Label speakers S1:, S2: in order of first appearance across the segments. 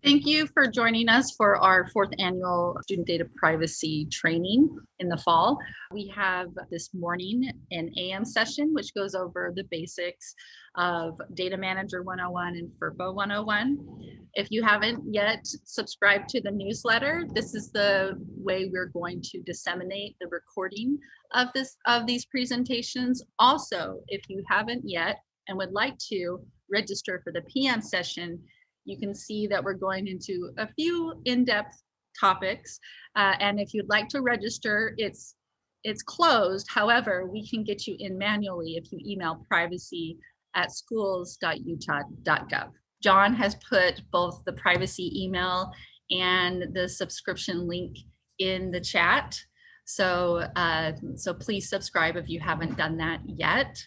S1: Thank you for joining us for our fourth annual student data privacy training in the fall. We have this morning an AM session, which goes over the basics of Data Manager 101 and FERPA 101. If you haven't yet subscribed to the newsletter, this is the way we're going to disseminate the recording of these presentations. Also, if you haven't yet and would like to register for the PM session, you can see that we're going into a few in-depth topics. And if you'd like to register, it's closed. However, we can get you in manually if you email privacy@schools.utah.gov. John has put both the privacy email and the subscription link in the chat. So please subscribe if you haven't done that yet.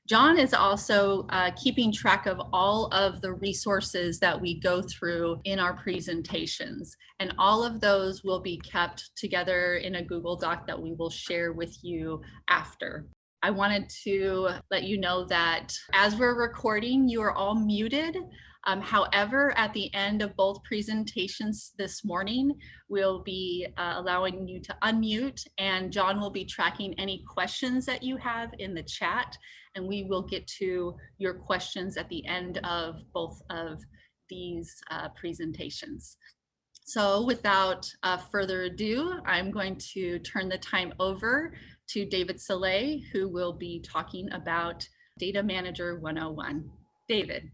S1: John is also keeping track of all of the resources that we go through in our presentations, and all of those will be kept together in a Google Doc that we will share with you after. I wanted to let you know that as we're recording, you are all muted. However, at the end of both presentations this morning, we'll be allowing you to unmute, and John will be tracking any questions that you have in the chat, and we will get to your questions at the end of both of these presentations. So without further ado, I'm going to turn the time over to David Saleh, who will be talking about Data Manager 101. David.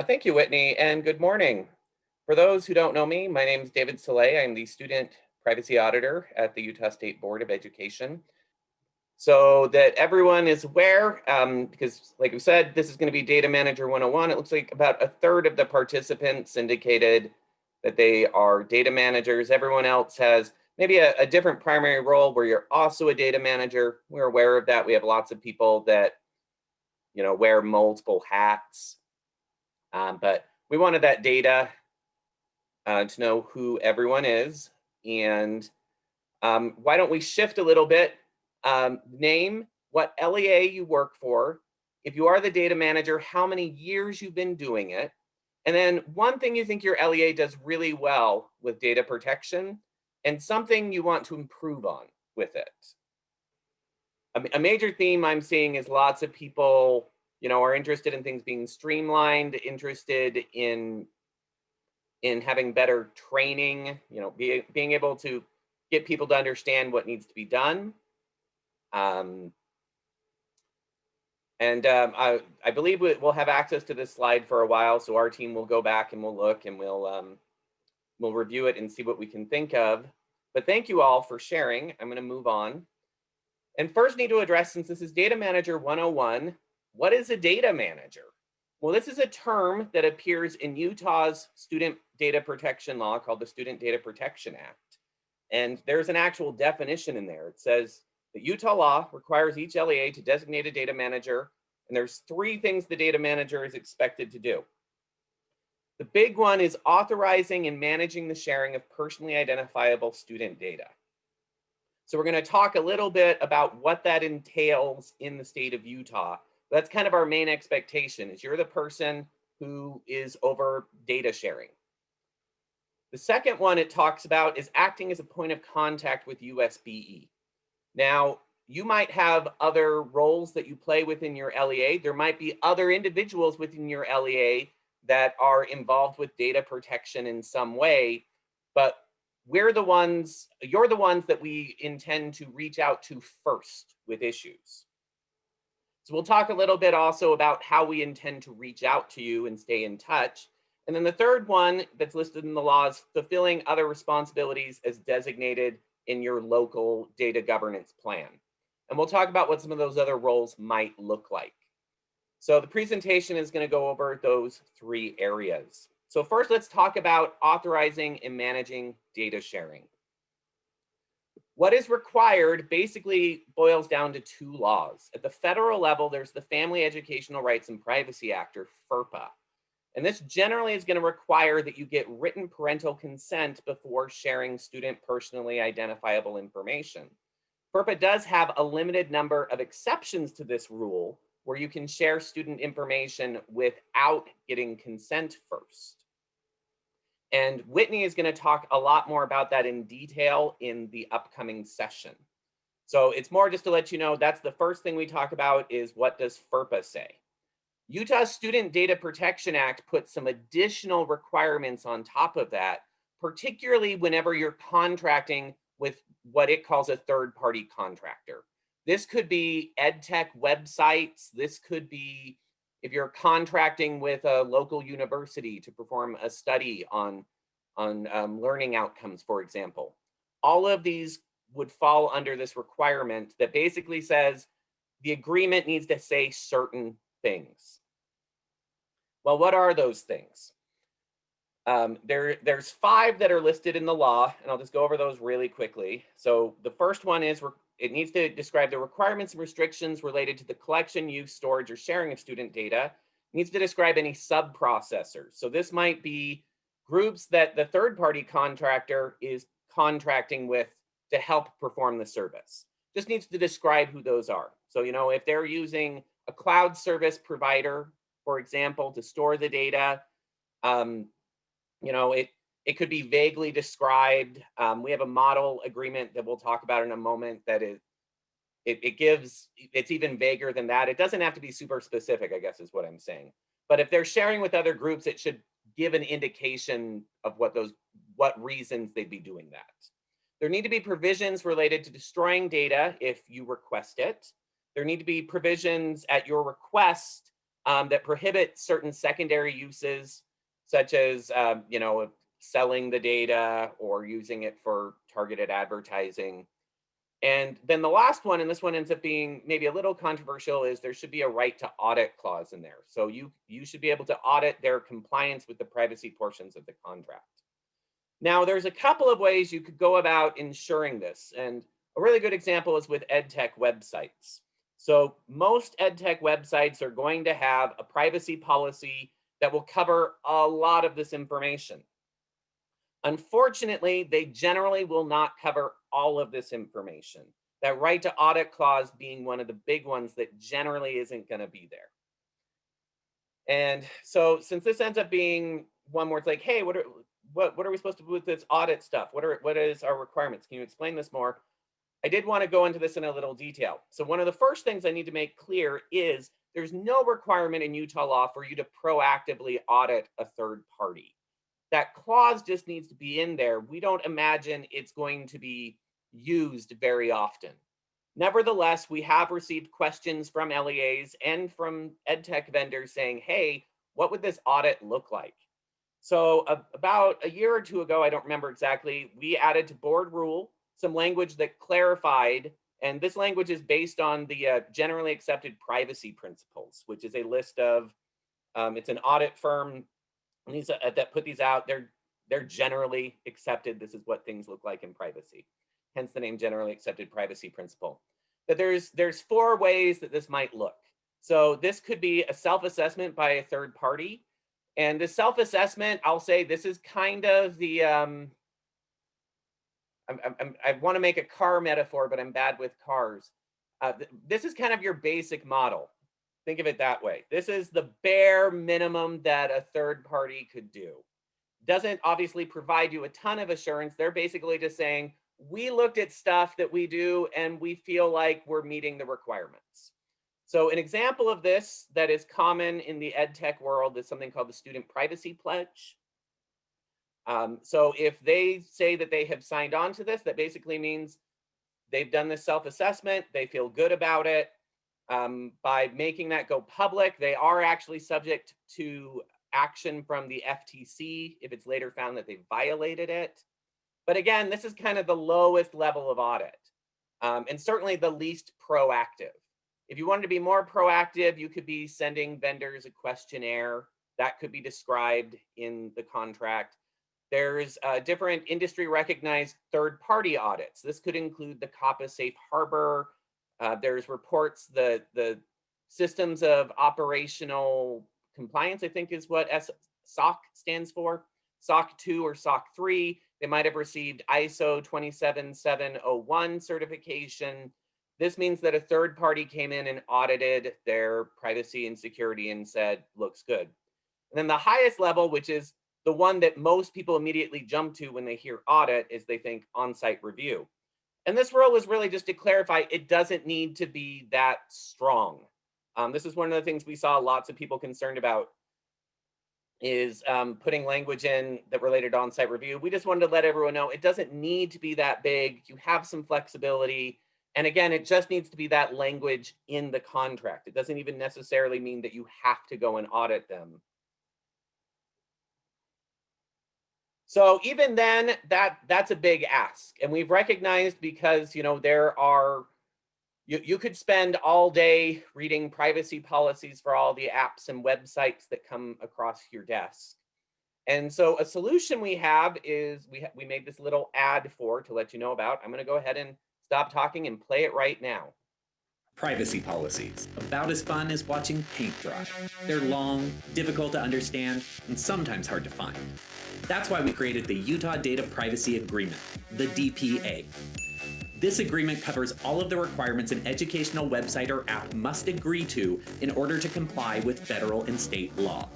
S2: Thank you, Whitney, and good morning. For those who don't know me, my name is David Saleh. I'm the Student Privacy Auditor at the Utah State Board of Education. So that everyone is aware, because like we said, this is going to be Data Manager 101. It looks like about a third of the participants indicated that they are data managers. Everyone else has maybe a different primary role where you're also a data manager. We're aware of that. We have lots of people that, wear multiple hats. But we wanted that data to know who everyone is. And why don't we shift a little bit? Name what LEA you work for. If you are the data manager, how many years you've been doing it. And then one thing you think your LEA does really well with data protection and something you want to improve on with it. A major theme I'm seeing is lots of people are interested in things being streamlined, interested in having better training, being able to get people to understand what needs to be done. I believe we'll have access to this slide for a while, so our team will go back and we'll look and we'll review it and see what we can think of. But thank you all for sharing. I'm going to move on. And first need to address, since this is Data Manager 101, what is a data manager? Well, this is a term that appears in Utah's student data protection law called the Student Data Protection Act. And there's an actual definition in there. It says that Utah law requires each LEA to designate a data manager, and there's 3 things the data manager is expected to do. The big one is authorizing and managing the sharing of personally identifiable student data. So we're going to talk a little bit about what that entails in the state of Utah. That's kind of our main expectation, is you're the person who is over data sharing. The second one it talks about is acting as a point of contact with USBE. Now, you might have other roles that you play within your LEA. There might be other individuals within your LEA that are involved with data protection in some way, but you're the ones that we intend to reach out to first with issues. So we'll talk a little bit also about how we intend to reach out to you and stay in touch. And then the third one that's listed in the law is fulfilling other responsibilities as designated in your local data governance plan. And we'll talk about what some of those other roles might look like. So the presentation is going to go over those 3 areas. So first, let's talk about authorizing and managing data sharing. What is required basically boils down to 2 laws. At the federal level, there's the Family Educational Rights and Privacy Act, or FERPA. And this generally is going to require that you get written parental consent before sharing student personally identifiable information. FERPA does have a limited number of exceptions to this rule where you can share student information without getting consent first. And Whitney is going to talk a lot more about that in detail in the upcoming session. So it's more just to let you know, that's the first thing we talk about is what does FERPA say? Utah Student Data Protection Act puts some additional requirements on top of that, particularly whenever you're contracting with what it calls a third-party contractor. This could be ed tech websites. This could be if you're contracting with a local university to perform a study on learning outcomes, for example. All of these would fall under this requirement that basically says the agreement needs to say certain things. Well, what are those things? There's 5 that are listed in the law, and I'll just go over those really quickly. So the first one is it needs to describe the requirements and restrictions related to the collection, use, storage, or sharing of student data. It needs to describe any sub-processors. So this might be groups that the third-party contractor is contracting with to help perform the service. Just needs to describe who those are. So, if they're using a cloud service provider, for example, to store the data, it could be vaguely described. We have a model agreement that we'll talk about in a moment that it's even vaguer than that. It doesn't have to be super specific, I guess is what I'm saying. But if they're sharing with other groups, it should give an indication of what reasons they'd be doing that. There need to be provisions related to destroying data if you request it. There need to be provisions at your request that prohibit certain secondary uses, such as selling the data or using it for targeted advertising. And then the last one, and this one ends up being maybe a little controversial, is there should be a right to audit clause in there. So you should be able to audit their compliance with the privacy portions of the contract. Now, there's a couple of ways you could go about ensuring this. And a really good example is with ed tech websites. So most ed tech websites are going to have a privacy policy that will cover a lot of this information. Unfortunately, they generally will not cover all of this information. That right to audit clause being one of the big ones that generally isn't going to be there. And so since this ends up being one where it's like, hey, what are we supposed to do with this audit stuff? What is our requirements? Can you explain this more? I did want to go into this in a little detail. So one of the first things I need to make clear is there's no requirement in Utah law for you to proactively audit a third party. That clause just needs to be in there. We don't imagine it's going to be used very often. Nevertheless, we have received questions from LEAs and from edtech vendors saying, hey, what would this audit look like? So about a year or two ago, I don't remember exactly, we added to board rule some language that clarified, and this language is based on the generally accepted privacy principles, which is a list of, it's an audit firm that put these out. They're generally accepted. This is what things look like in privacy. Hence the name generally accepted privacy principle. But there's 4 ways that this might look. So this could be a self-assessment by a third party. And the self-assessment, I'll say this is kind of the, I want to make a car metaphor, but I'm bad with cars. This is kind of your basic model. Think of it that way. This is the bare minimum that a third party could do. Doesn't obviously provide you a ton of assurance. They're basically just saying, we looked at stuff that we do and we feel like we're meeting the requirements. So an example of this that is common in the ed tech world is something called the Student Privacy Pledge. So if they say that they have signed on to this, that basically means they've done this self-assessment, they feel good about it. By making that go public, they are actually subject to action from the FTC if it's later found that they violated it. But again, this is kind of the lowest level of audit, and certainly the least proactive. If you wanted to be more proactive, you could be sending vendors a questionnaire that could be described in the contract. There's different industry recognized third-party audits. This could include the COPPA Safe Harbor. There's reports, the Systems of Operational Compliance, I think is what SOC stands for, SOC 2 or SOC 3. They might have received ISO 27701 certification. This means that a third party came in and audited their privacy and security and said, looks good. And then the highest level, which is the one that most people immediately jump to when they hear audit is they think on-site review. And this rule is really just to clarify, it doesn't need to be that strong. This is one of the things we saw lots of people concerned about is putting language in that related to on-site review. We just wanted to let everyone know it doesn't need to be that big. You have some flexibility. And again, it just needs to be that language in the contract. It doesn't even necessarily mean that you have to go and audit them. So even then, that's a big ask. And we've recognized because, you know, there are, you could spend all day reading privacy policies for all the apps and websites that come across your desk. And so a solution we have is we made this little ad to let you know about. I'm going to go ahead and stop talking and play it right now.
S3: Privacy policies, about as fun as watching paint dry. They're long, difficult to understand, and sometimes hard to find. That's why we created the Utah Data Privacy Agreement, the DPA. This agreement covers all of the requirements an educational website or app must agree to in order to comply with federal and state law.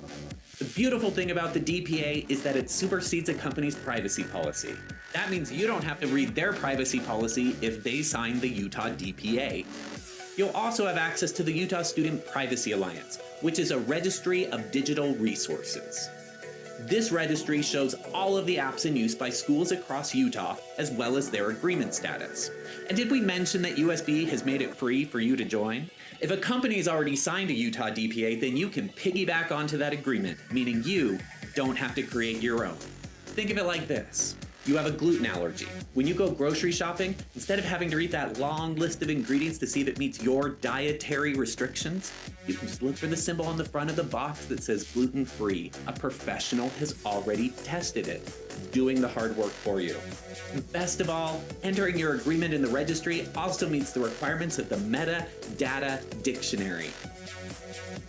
S3: The beautiful thing about the DPA is that it supersedes a company's privacy policy. That means you don't have to read their privacy policy if they sign the Utah DPA. You'll also have access to the Utah Student Privacy Alliance, which is a registry of digital resources. This registry shows all of the apps in use by schools across Utah, as well as their agreement status. And did we mention that USB has made it free for you to join? If a company's already signed a Utah DPA, then you can piggyback onto that agreement, meaning you don't have to create your own. Think of it like this. You have a gluten allergy. When you go grocery shopping, instead of having to read that long list of ingredients to see if it meets your dietary restrictions, you can just look for the symbol on the front of the box that says gluten-free. A professional has already tested it, doing the hard work for you. And best of all, entering your agreement in the registry also meets the requirements of the Metadata Dictionary.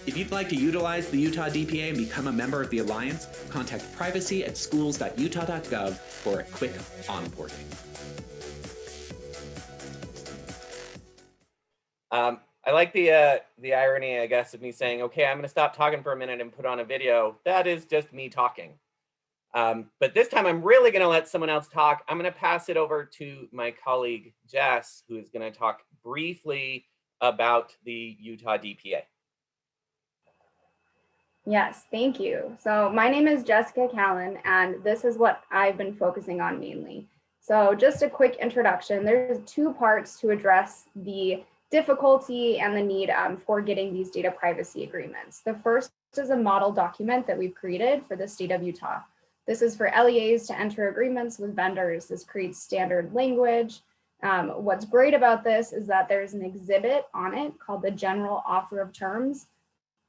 S3: If you'd like to utilize the Utah DPA and become a member of the Alliance, contact privacy@schools.utah.gov for a quick onboarding.
S2: I like the irony, I guess, of me saying, okay, I'm going to stop talking for a minute and put on a video. That is just me talking. But this time I'm really going to let someone else talk. I'm going to pass it over to my colleague, Jess, who is going to talk briefly about the Utah DPA.
S4: Yes, thank you. So my name is Jessica Callan, and this is what I've been focusing on mainly. So just a quick introduction. There's two parts to address the difficulty and the need for getting these data privacy agreements. The first is a model document that we've created for the state of Utah. This is for LEAs to enter agreements with vendors. This creates standard language. What's great about this is that there's an exhibit on it called the General Offer of Terms.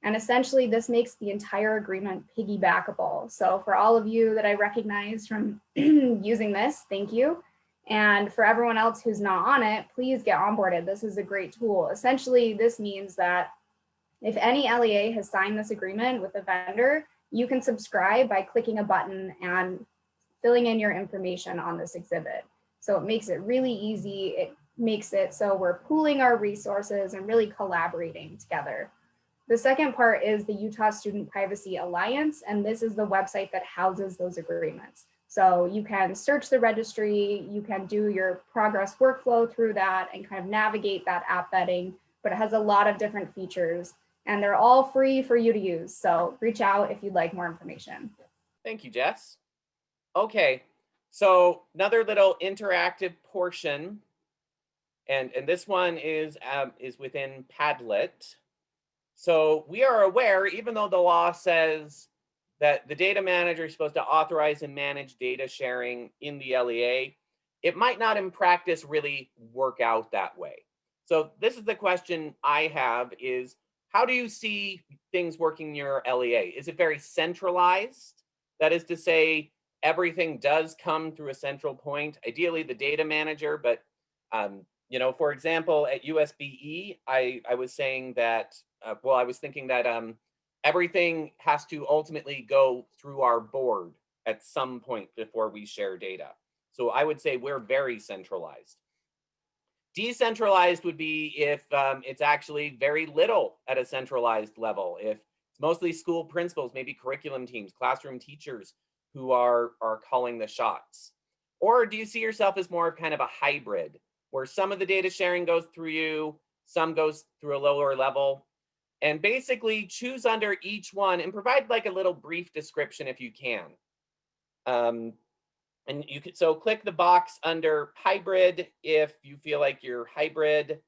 S4: And essentially, this makes the entire agreement piggybackable. So for all of you that I recognize from using this, thank you. And for everyone else who's not on it, please get onboarded. This is a great tool. Essentially, this means that if any LEA has signed this agreement with a vendor, you can subscribe by clicking a button and filling in your information on this exhibit. So it makes it really easy. It makes it so we're pooling our resources and really collaborating together. The second part is the Utah Student Privacy Alliance, and this is the website that houses those agreements. So you can search the registry, you can do your progress workflow through that and kind of navigate that app vetting, but it has a lot of different features and they're all free for you to use. So reach out if you'd like more information.
S2: Thank you, Jess. Okay, so another little interactive portion, and this one is within Padlet. So we are aware, even though the law says that the data manager is supposed to authorize and manage data sharing in the LEA, it might not in practice really work out that way. So this is the question I have is, how do you see things working in your LEA? Is it very centralized? That is to say, everything does come through a central point, ideally the data manager, but you know, for example, at USBE, I was saying that, I was thinking that everything has to ultimately go through our board at some point before we share data. So I would say we're very centralized. Decentralized would be if it's actually very little at a centralized level. If it's mostly school principals, maybe curriculum teams, classroom teachers who are calling the shots? Or do you see yourself as more of kind of a hybrid, where some of the data sharing goes through you, some goes through a lower level? And basically choose under each one and provide like a little brief description if you can. And you could, so click the box under hybrid if you feel like you're hybrid.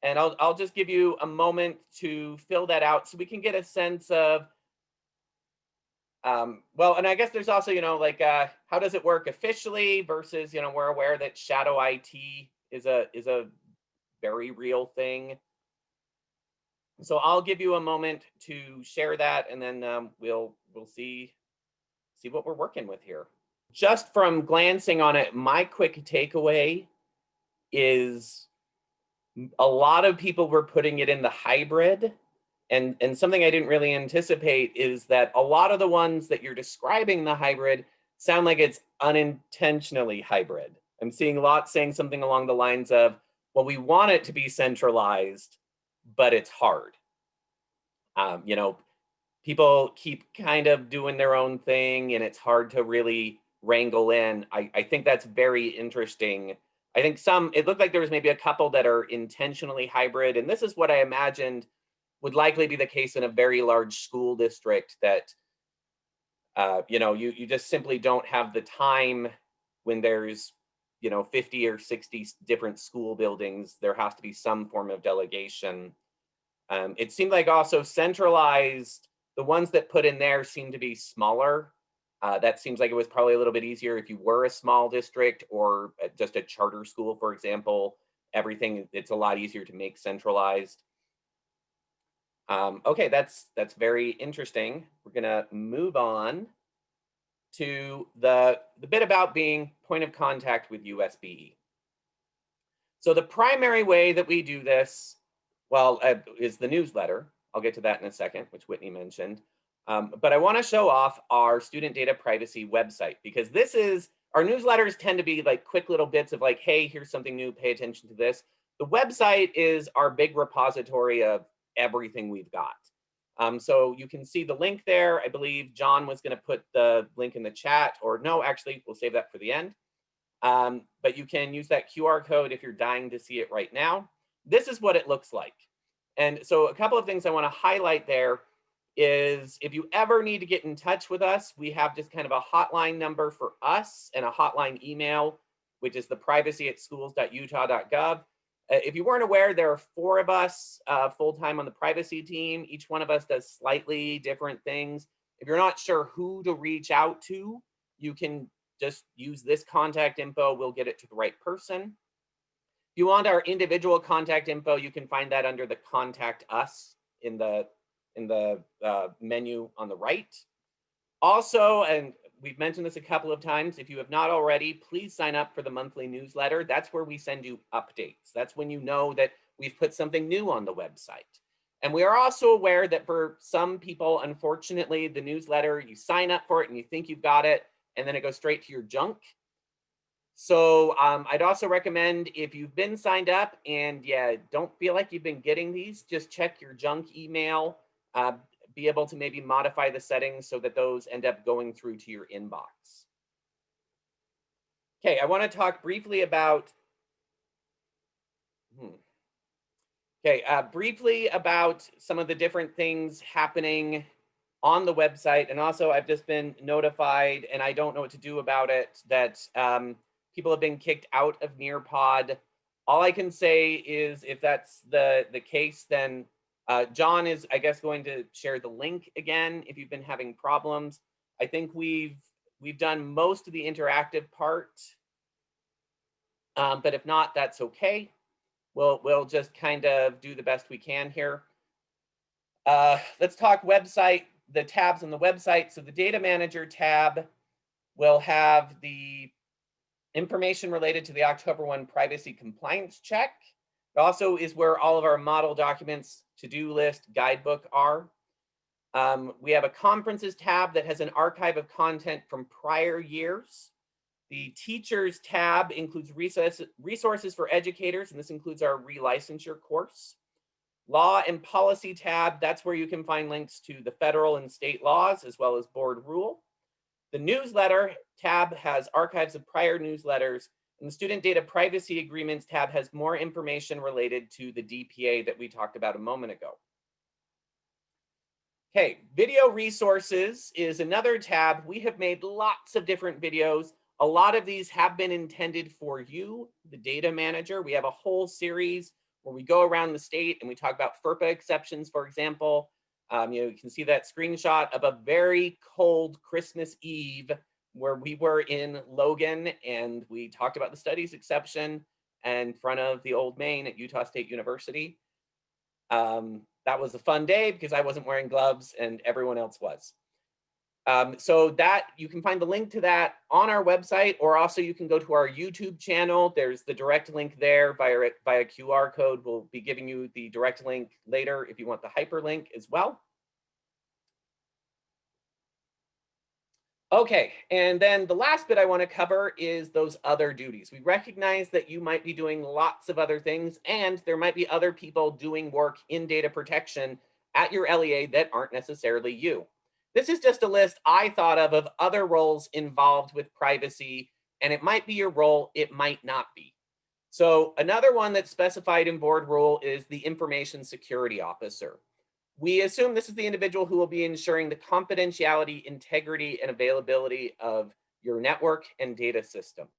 S2: And I'll just give you a moment to fill that out so we can get a sense of, well, and I guess there's also, like how does it work officially versus, we're aware that shadow IT is a very real thing. So I'll give you a moment to share that, and then we'll see what we're working with here. Just from glancing on it, my quick takeaway is a lot of people were putting it in the hybrid, and something I didn't really anticipate is that a lot of the ones that you're describing the hybrid sound like it's unintentionally hybrid. I'm seeing lots saying something along the lines of, well, we want it to be centralized, but it's hard. People keep kind of doing their own thing, and it's hard to really wrangle in. I think that's very interesting. I think it looked like there was maybe a couple that are intentionally hybrid, and this is what I imagined would likely be the case in a very large school district that, you just simply don't have the time when there's 50 or 60 different school buildings. There has to be some form of delegation. It seemed like also centralized, the ones that put in there seem to be smaller. That seems like it was probably a little bit easier if you were a small district or just a charter school, for example. Everything, it's a lot easier to make centralized. Okay, that's very interesting. We're gonna move on to the bit about being point of contact with USBE. So the primary way that we do this, well, is the newsletter. I'll get to that in a second, which Whitney mentioned. But I want to show off our student data privacy website, because our newsletters tend to be like quick little bits of like, hey, here's something new, pay attention to this. The website is our big repository of everything we've got. So you can see the link there. I believe John was going to put the link in the chat, or no, actually, we'll save that for the end. But you can use that QR code if you're dying to see it right now. This is what it looks like. And so a couple of things I want to highlight there is, if you ever need to get in touch with us, we have just kind of a hotline number for us and a hotline email, which is the privacy@schools.utah.gov. If you weren't aware, there are 4 of us full-time on the privacy team. Each one of us does slightly different things. If you're not sure who to reach out to, you can just use this contact info. We'll get it to the right person. If you want our individual contact info, you can find that under the Contact Us in the menu on the right. Also, and we've mentioned this a couple of times, if you have not already, please sign up for the monthly newsletter. That's where we send you updates. That's when you know that we've put something new on the website. And we are also aware that for some people, unfortunately, the newsletter, you sign up for it and you think you've got it, and then it goes straight to your junk. So I'd also recommend, if you've been signed up and don't feel like you've been getting these, just check your junk email. Be able to maybe modify the settings so that those end up going through to your inbox. Okay, I want to talk briefly about some of the different things happening on the website. And also, I've just been notified, and I don't know what to do about it, that people have been kicked out of Nearpod. All I can say is, if that's the case, then John is, I guess, going to share the link again if you've been having problems. I think we've done most of the interactive part, but if not, that's okay. We'll just kind of do the best we can here. Let's talk website, the tabs on the website. So the Data Manager tab will have the information related to the October 1 privacy compliance check. It also is where all of our model documents, to-do list, guidebook are. We have a conferences tab that has an archive of content from prior years. The teachers tab includes resources for educators, and this includes our relicensure course. Law and policy tab, that's where you can find links to the federal and state laws, as well as board rule. The newsletter tab has archives of prior newsletters, and the student data privacy agreements tab has more information related to the DPA that we talked about a moment ago. Okay, video resources is another tab. We have made lots of different videos. A lot of these have been intended for you, the data manager. We have a whole series where we go around the state and we talk about FERPA exceptions, for example. You can see that screenshot of a very cold Christmas Eve where we were in Logan and we talked about the studies exception in front of the Old Main at Utah State University. That was a fun day because I wasn't wearing gloves and everyone else was. So that you can find the link to that on our website, or also you can go to our YouTube channel. There's the direct link there via QR code. We'll be giving you the direct link later if you want the hyperlink as well. Okay, and then the last bit I want to cover is those other duties. We recognize that you might be doing lots of other things, and there might be other people doing work in data protection at your LEA that aren't necessarily you. This is just a list I thought of other roles involved with privacy, and it might be your role, it might not be. So another one that's specified in board rule is the information security officer. We assume this is the individual who will be ensuring the confidentiality, integrity, and availability of your network and data systems.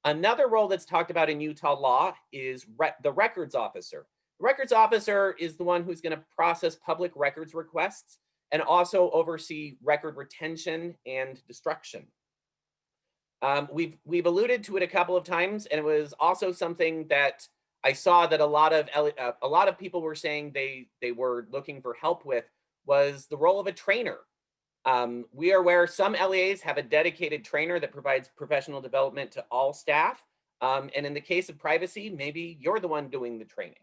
S2: Another role that's talked about in Utah law is the records officer. The records officer is the one who's going to process public records requests and also oversee record retention and destruction. We've alluded to it a couple of times, and it was also something that I saw that a lot of people were saying they were looking for help with, was the role of a trainer. We are aware some LEAs have a dedicated trainer that provides professional development to all staff. And in the case of privacy, maybe you're the one doing the training.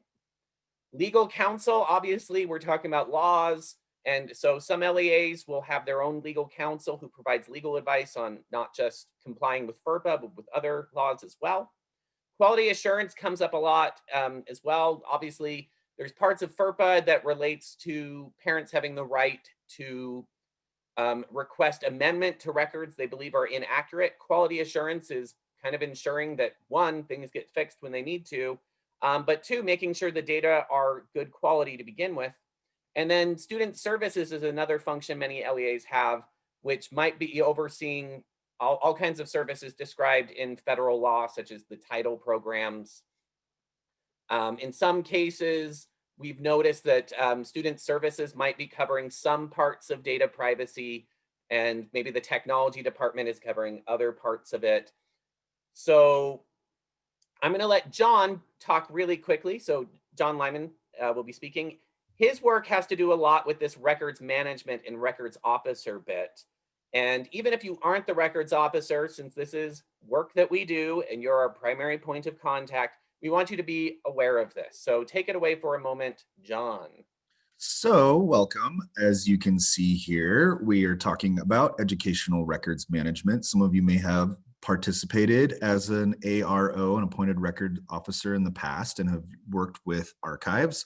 S2: Legal counsel, obviously, we're talking about laws. And so some LEAs will have their own legal counsel who provides legal advice on not just complying with FERPA, but with other laws as well. Quality assurance comes up a lot as well. Obviously, there's parts of FERPA that relates to parents having the right to request amendment to records they believe are inaccurate. Quality assurance is kind of ensuring that, one, things get fixed when they need to, but two, making sure the data are good quality to begin with. And then student services is another function many LEAs have, which might be overseeing all kinds of services described in federal law, such as the title programs. In some cases, we've noticed that student services might be covering some parts of data privacy, and maybe the technology department is covering other parts of it. So I'm going to let John talk really quickly. So John Lyman will be speaking. His work has to do a lot with this records management and records officer bit. And even if you aren't the records officer, since this is work that we do and you're our primary point of contact, we want you to be aware of this. So take it away for a moment, John.
S5: So welcome. As you can see here, we are talking about educational records management. Some of you may have participated as an ARO, an appointed record officer, in the past and have worked with archives.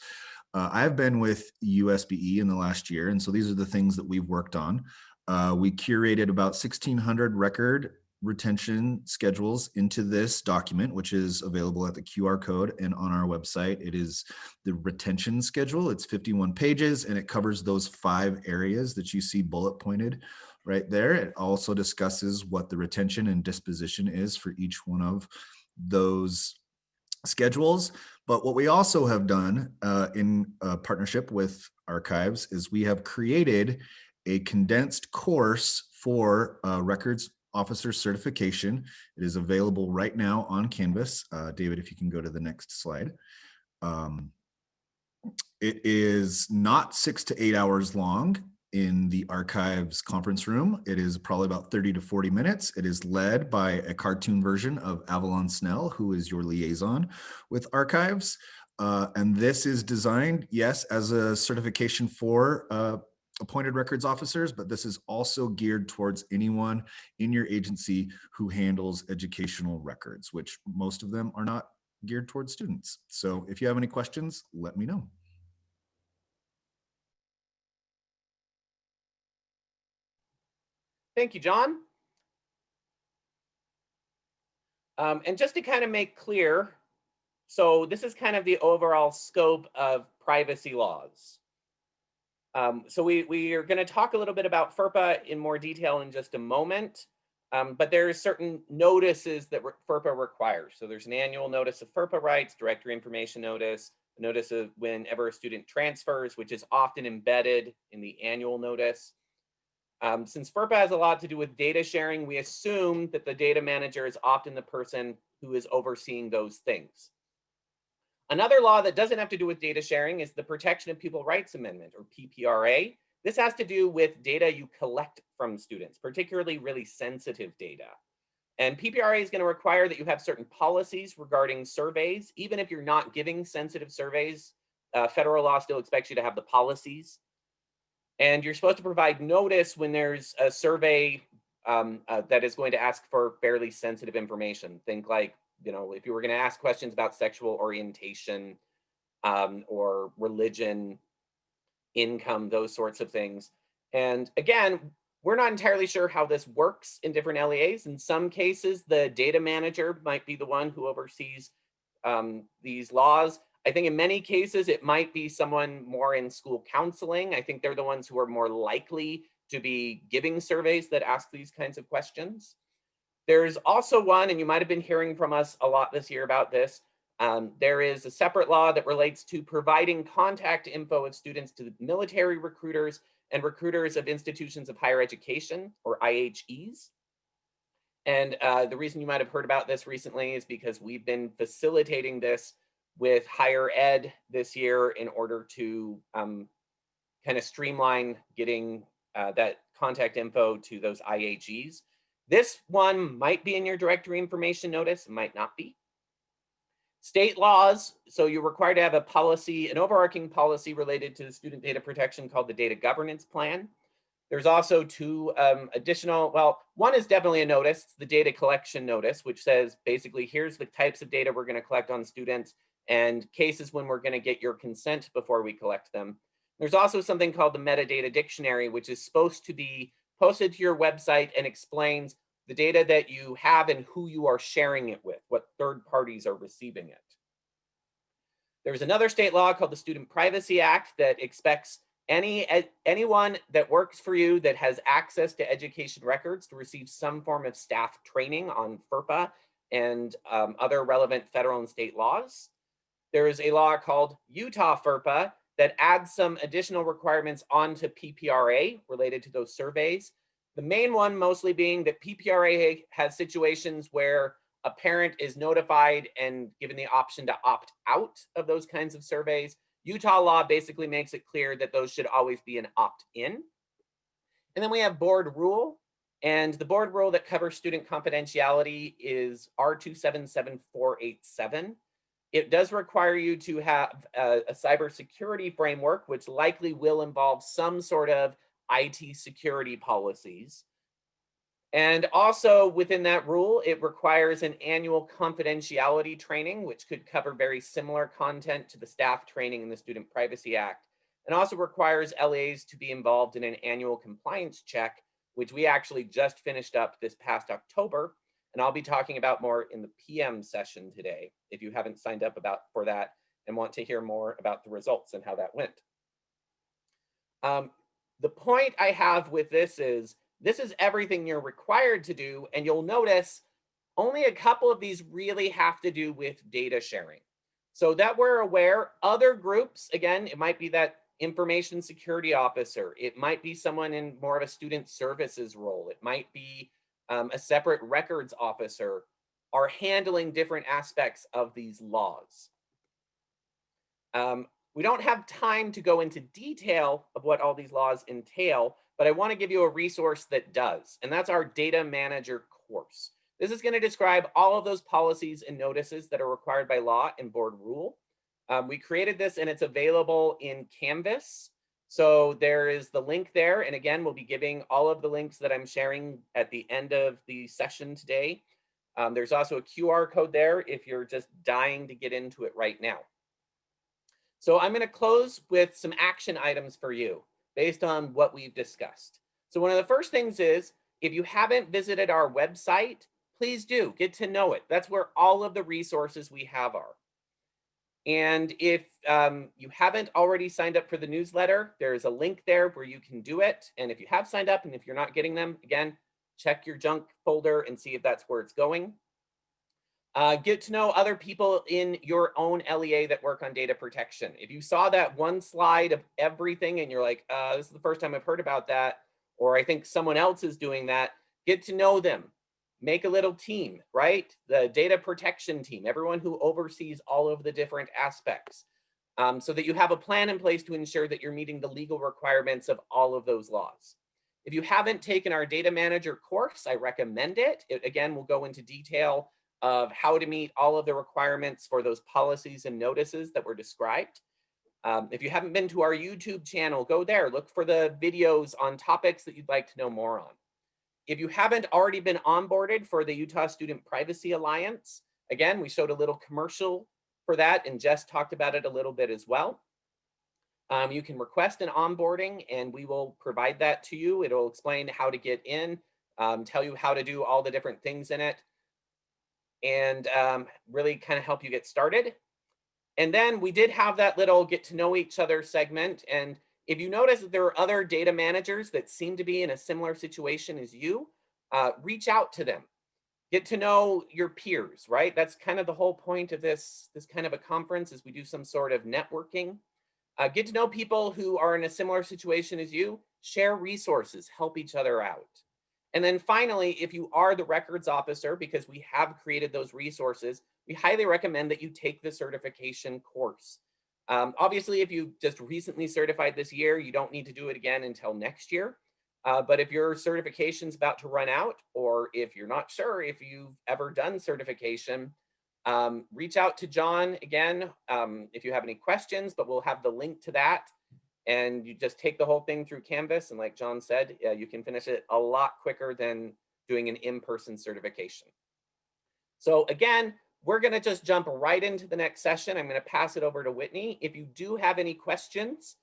S5: I've been with USBE in the last year, and so these are the things that we've worked on. We curated about 1,600 record retention schedules into this document, which is available at the QR code and on our website. It is the retention schedule. It's 51 pages, and it covers those 5 areas that you see bullet pointed right there. It also discusses what the retention and disposition is for each one of those schedules. But what we also have done in partnership with archives is we have created a condensed course for records officer certification. It is available right now on Canvas. David, if you can go to the next slide. It is not 6 to 8 hours long in the archives conference room. It is probably about 30 to 40 minutes. It is led by a cartoon version of Avalon Snell, who is your liaison with archives. And this is designed, yes, as a certification for appointed records officers, but this is also geared towards anyone in your agency who handles educational records, which most of them are not geared towards students. So if you have any questions, let me know.
S2: Thank you, John. And just to kind of make clear, so this is kind of the overall scope of privacy laws. So we are going to talk a little bit about FERPA in more detail in just a moment, but there are certain notices that FERPA requires. So there's an annual notice of FERPA rights, directory information notice, a notice of whenever a student transfers, which is often embedded in the annual notice. Since FERPA has a lot to do with data sharing, we assume that the data manager is often the person who is overseeing those things. Another law that doesn't have to do with data sharing is the Protection of People Rights Amendment, or PPRA. This has to do with data you collect from students, particularly really sensitive data. And PPRA is going to require that you have certain policies regarding surveys. Even if you're not giving sensitive surveys, federal law still expects you to have the policies. And you're supposed to provide notice when there's a survey that is going to ask for fairly sensitive information. Think like, if you were going to ask questions about sexual orientation or religion, income, those sorts of things. And again, we're not entirely sure how this works in different LEAs. In some cases, the data manager might be the one who oversees these laws. I think in many cases, it might be someone more in school counseling. I think they're the ones who are more likely to be giving surveys that ask these kinds of questions. There's also one, and you might have been hearing from us a lot this year about this. There is a separate law that relates to providing contact info of students to military recruiters and recruiters of institutions of higher education, or IHEs. And the reason you might have heard about this recently is because we've been facilitating this with higher ed this year in order to kind of streamline getting that contact info to those IHEs. This one might be in your directory information notice, might not be. State laws, so you're required to have a policy, an overarching policy related to student data protection called the Data Governance Plan. There's also two additional, well, one is definitely a notice, it's the data collection notice, which says basically here's the types of data we're going to collect on students and cases when we're going to get your consent before we collect them. There's also something called the metadata dictionary, which is supposed to be posted to your website and explains the data that you have and who you are sharing it with, what third parties are receiving it. There's another state law called the Student Privacy Act that expects anyone that works for you that has access to education records to receive some form of staff training on FERPA and other relevant federal and state laws. There is a law called Utah FERPA that adds some additional requirements onto PPRA related to those surveys. The main one mostly being that PPRA has situations where a parent is notified and given the option to opt out of those kinds of surveys. Utah law basically makes it clear that those should always be an opt-in. And then we have board rule. And the board rule that covers student confidentiality is R277487. It does require you to have a cybersecurity framework, which likely will involve some sort of IT security policies. And also within that rule, it requires an annual confidentiality training, which could cover very similar content to the staff training in the Student Privacy Act, and also requires LAs to be involved in an annual compliance check, which we actually just finished up this past October. And I'll be talking about more in the PM session today, if you haven't signed up for that and want to hear more about the results and how that went. The point I have with this is everything you're required to do, and you'll notice only a couple of these really have to do with data sharing. So that we're aware, other groups, again, it might be that information security officer, it might be someone in more of a student services role, it might be a separate records officer, are handling different aspects of these laws. We don't have time to go into detail of what all these laws entail, but I want to give you a resource that does, and that's our data manager course. This is going to describe all of those policies and notices that are required by law and board rule. We created this and it's available in Canvas. So there is the link there. And again, we'll be giving all of the links that I'm sharing at the end of the session today. There's also a QR code there if you're just dying to get into it right now. So I'm going to close with some action items for you based on what we've discussed. So one of the first things is, If you haven't visited our website, please do get to know it. That's where all of the resources we have are. And if you haven't already signed up for the newsletter, there's a link there where you can do it. And if you have signed up and if you're not getting them, again, check your junk folder and see if that's where it's going. Get to know other people in your own LEA that work on data protection. If you saw that one slide of everything and you're like, this is the first time I've heard about that, or I think someone else is doing that, get to know them. Make a little team, right? The data protection team, everyone who oversees all of the different aspects, so that you have a plan in place to ensure that you're meeting the legal requirements of all of those laws. If you haven't taken our data manager course, I recommend it. It again will go into detail of how to meet all of the requirements for those policies and notices that were described. If you haven't been to our YouTube channel, go there, look for the videos on topics that you'd like to know more on. If you haven't already been onboarded for the Utah Student Privacy Alliance, again, we showed a little commercial for that and Jess talked about it a little bit as well. You can request an onboarding and we will provide that to you. It'll explain how to get in, tell you how to do all the different things in it, and really kind of help you get started. And then we did have that little get to know each other segment. And if you notice that there are other data managers that seem to be in a similar situation as you, reach out to them. Get to know your peers, right? That's kind of the whole point of this kind of a conference, is we do some sort of networking. Get to know people who are in a similar situation as you, share resources, help each other out. And then finally, if you are the records officer, because we have created those resources, we highly recommend that you take the certification course. Obviously, if you just recently certified this year, you don't need to do it again until next year. But if your certification's about to run out, or if you're not sure if you've ever done certification, reach out to John again if you have any questions, but we'll have the link to that. And you just take the whole thing through Canvas. And like John said, you can finish it a lot quicker than doing an in-person certification. So again, we're going to just jump right into the next session. I'm going to pass it over to Whitney. If you do have any questions,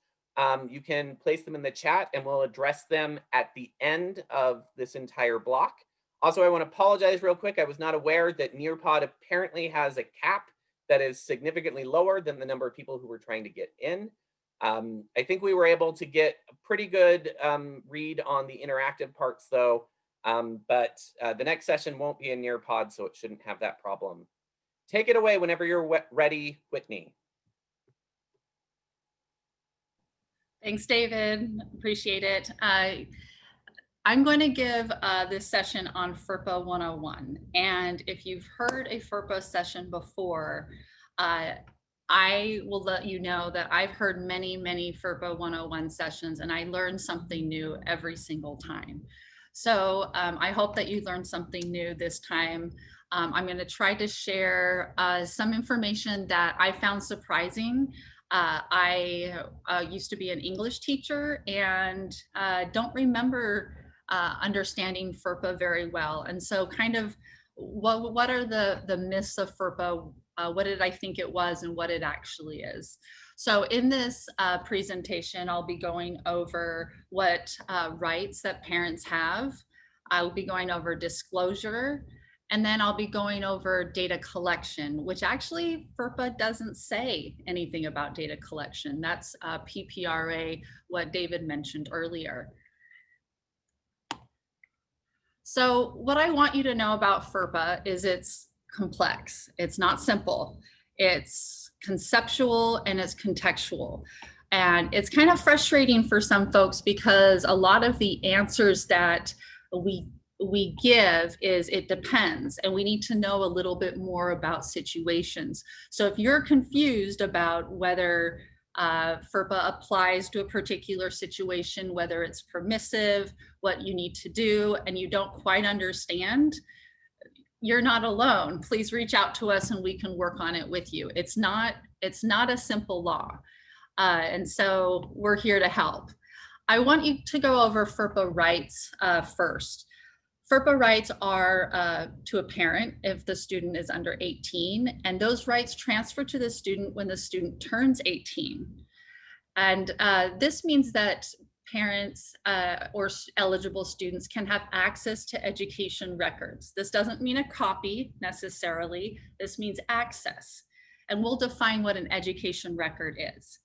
S2: you can place them in the chat and we'll address them at the end of this entire block. Also, I want to apologize real quick. I was not aware that Nearpod apparently has a cap that is significantly lower than the number of people who were trying to get in. I think we were able to get a pretty good read on the interactive parts though, but the next session won't be in Nearpod, so it shouldn't have that problem. Take it away whenever you're ready, Whitney.
S1: Thanks, David. Appreciate it. I'm going to give this session on FERPA 101. And if you've heard a FERPA session before, I will let you know that I've heard many, many FERPA 101 sessions, and I learn something new every single time. So I hope that you learned something new this time. I'm going to try to share some information that I found surprising. I used to be an English teacher and don't remember understanding FERPA very well. And so kind of what are the myths of FERPA? What did I think it was and what it actually is? So in this presentation, I'll be going over what rights that parents have. I'll be going over disclosure, and then I'll be going over data collection, which actually FERPA doesn't say anything about data collection. That's PPRA, what David mentioned earlier. So what I want you to know about FERPA is it's complex. It's not simple. It's conceptual and it's contextual. And it's kind of frustrating for some folks because a lot of the answers that we give is it depends, and we need to know a little bit more about situations. So if you're confused about whether FERPA applies to a particular situation, whether it's permissive, what you need to do, and you don't quite understand, you're not alone. Please reach out to us and we can work on it with you. It's not a simple law. And so we're here to help. I want you to go over FERPA rights first. FERPA rights are to a parent if the student is under 18, and those rights transfer to the student when the student turns 18. And this means that parents or eligible students can have access to education records. This doesn't mean a copy necessarily. This means access. And we'll define what an education record is.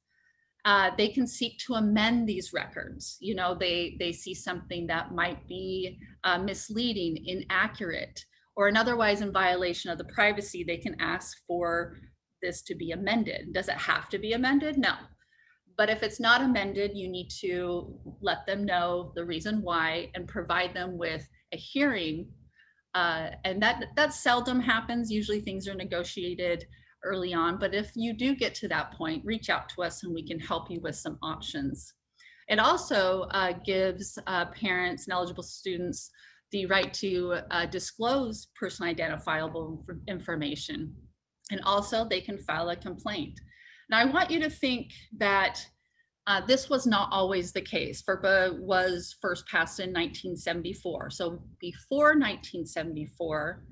S1: They can seek to amend these records. You know, they see something that might be misleading, inaccurate, or otherwise in violation of the privacy. They can ask for this to be amended. Does it have to be amended? No. But if it's not amended, you need to let them know the reason why and provide them with a hearing. And that seldom happens. Usually things are negotiated early on, but if you do get to that point, reach out to us and we can help you with some options. It also gives parents and eligible students the right to disclose personally identifiable information. And also they can file a complaint. Now, I want you to think that this was not always the case. FERPA was first passed in 1974. So before 1974,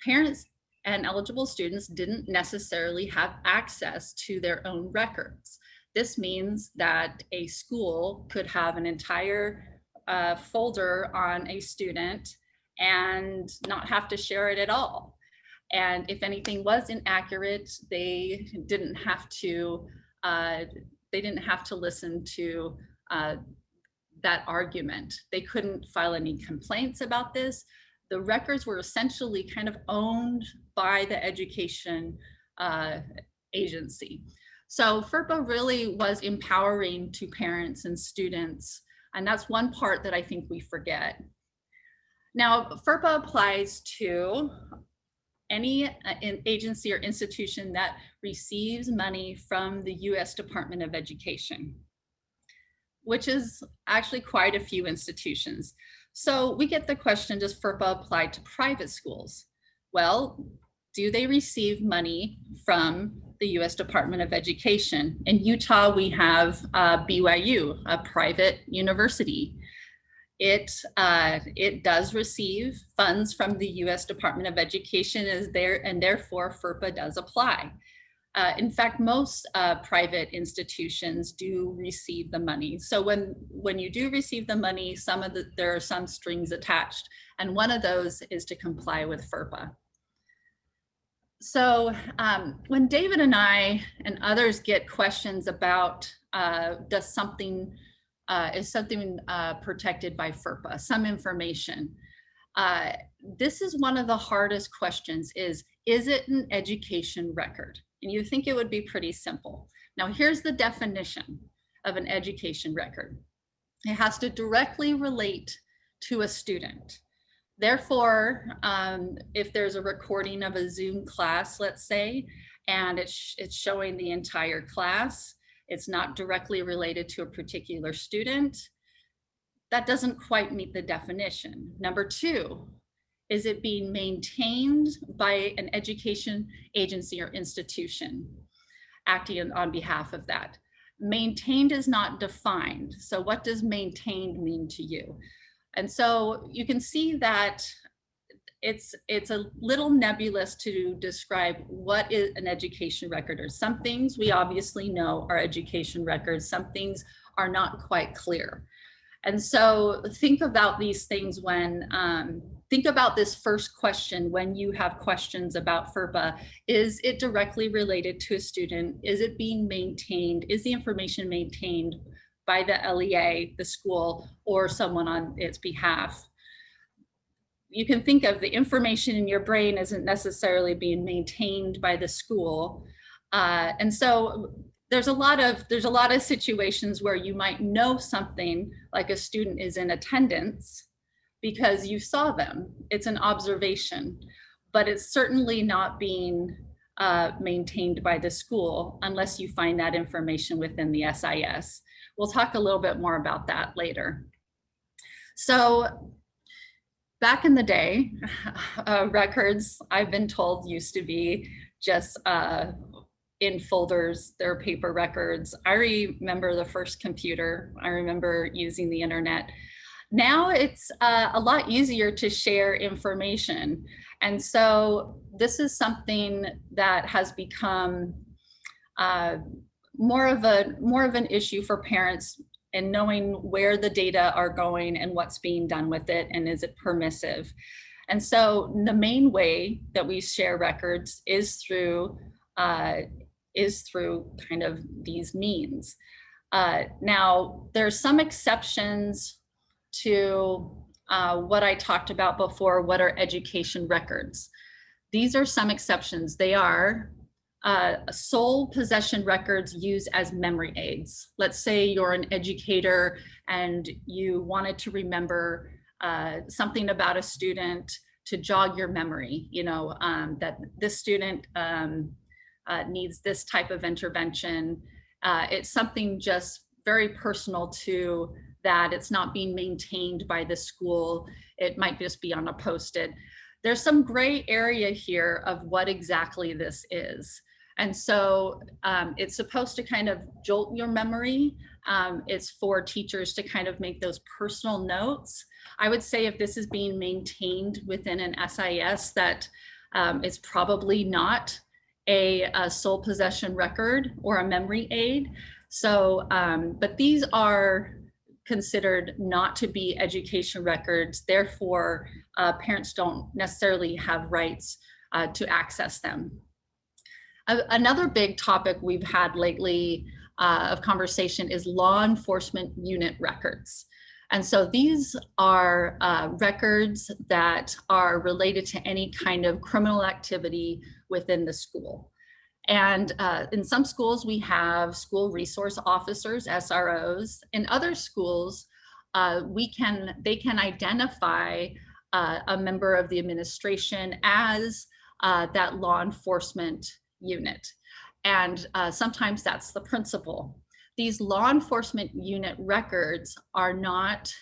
S1: parents and eligible students didn't necessarily have access to their own records. This means that a school could have an entire folder on a student and not have to share it at all. And if anything was inaccurate, they didn't have to listen to that argument. They couldn't file any complaints about this. The records were essentially kind of owned by the education agency. So FERPA really was empowering to parents and students. And that's one part that I think we forget. Now, FERPA applies to any agency or institution that receives money from the US Department of Education, which is actually quite a few institutions. So we get the question, does FERPA apply to private schools? Well, do they receive money from the US Department of Education? In Utah, we have BYU, a private university. It does receive funds from the US Department of Education and therefore FERPA does apply. In fact, most private institutions do receive the money. So when you do receive the money, there are some strings attached, and one of those is to comply with FERPA. So when David and I and others get questions about is something protected by FERPA, some information, this is one of the hardest questions is it an education record? And you think it would be pretty simple. Now, here's the definition of an education record. It has to directly relate to a student. Therefore, if there's a recording of a Zoom class, let's say, and it's showing the entire class, it's not directly related to a particular student, that doesn't quite meet the definition. Number two, is it being maintained by an education agency or institution acting on behalf of that? Maintained is not defined. So what does maintained mean to you? And so you can see that it's a little nebulous to describe what is an education record. Or some things we obviously know are education records, some things are not quite clear. And so think about these things when, think about this first question when you have questions about FERPA. Is it directly related to a student? Is it being maintained? Is the information maintained by the LEA, the school, or someone on its behalf? You can think of the information in your brain isn't necessarily being maintained by the school. And so there's a lot of situations where you might know something, like a student is in attendance because you saw them. It's an observation, but it's certainly not being maintained by the school unless you find that information within the SIS. We'll talk a little bit more about that later. So back in the day, records, I've been told, used to be just in folders. They're paper records. I remember the first computer. I remember using the internet. Now it's a lot easier to share information. And so this is something that has become more of an issue for parents and knowing where the data are going and what's being done with it, and is it permissive. And so the main way that we share records is through kind of these means. Now, there's some exceptions to what I talked about before, what are education records. These are some exceptions. They are sole possession records used as memory aids. Let's say you're an educator and you wanted to remember something about a student to jog your memory, that this student needs this type of intervention. It's something just very personal to that. It's not being maintained by the school. It might just be on a Post-it. There's some gray area here of what exactly this is. And so it's supposed to kind of jolt your memory. It's for teachers to kind of make those personal notes. I would say if this is being maintained within an SIS, that it's probably not a sole possession record or a memory aid. So, but these are considered not to be education records. Therefore, parents don't necessarily have rights to access them. Another big topic we've had lately of conversation is law enforcement unit records. And so these are records that are related to any kind of criminal activity within the school. And in some schools, we have school resource officers, SROs. In other schools, they can identify a member of the administration as that law enforcement unit. And sometimes that's the principal. These law enforcement unit records are not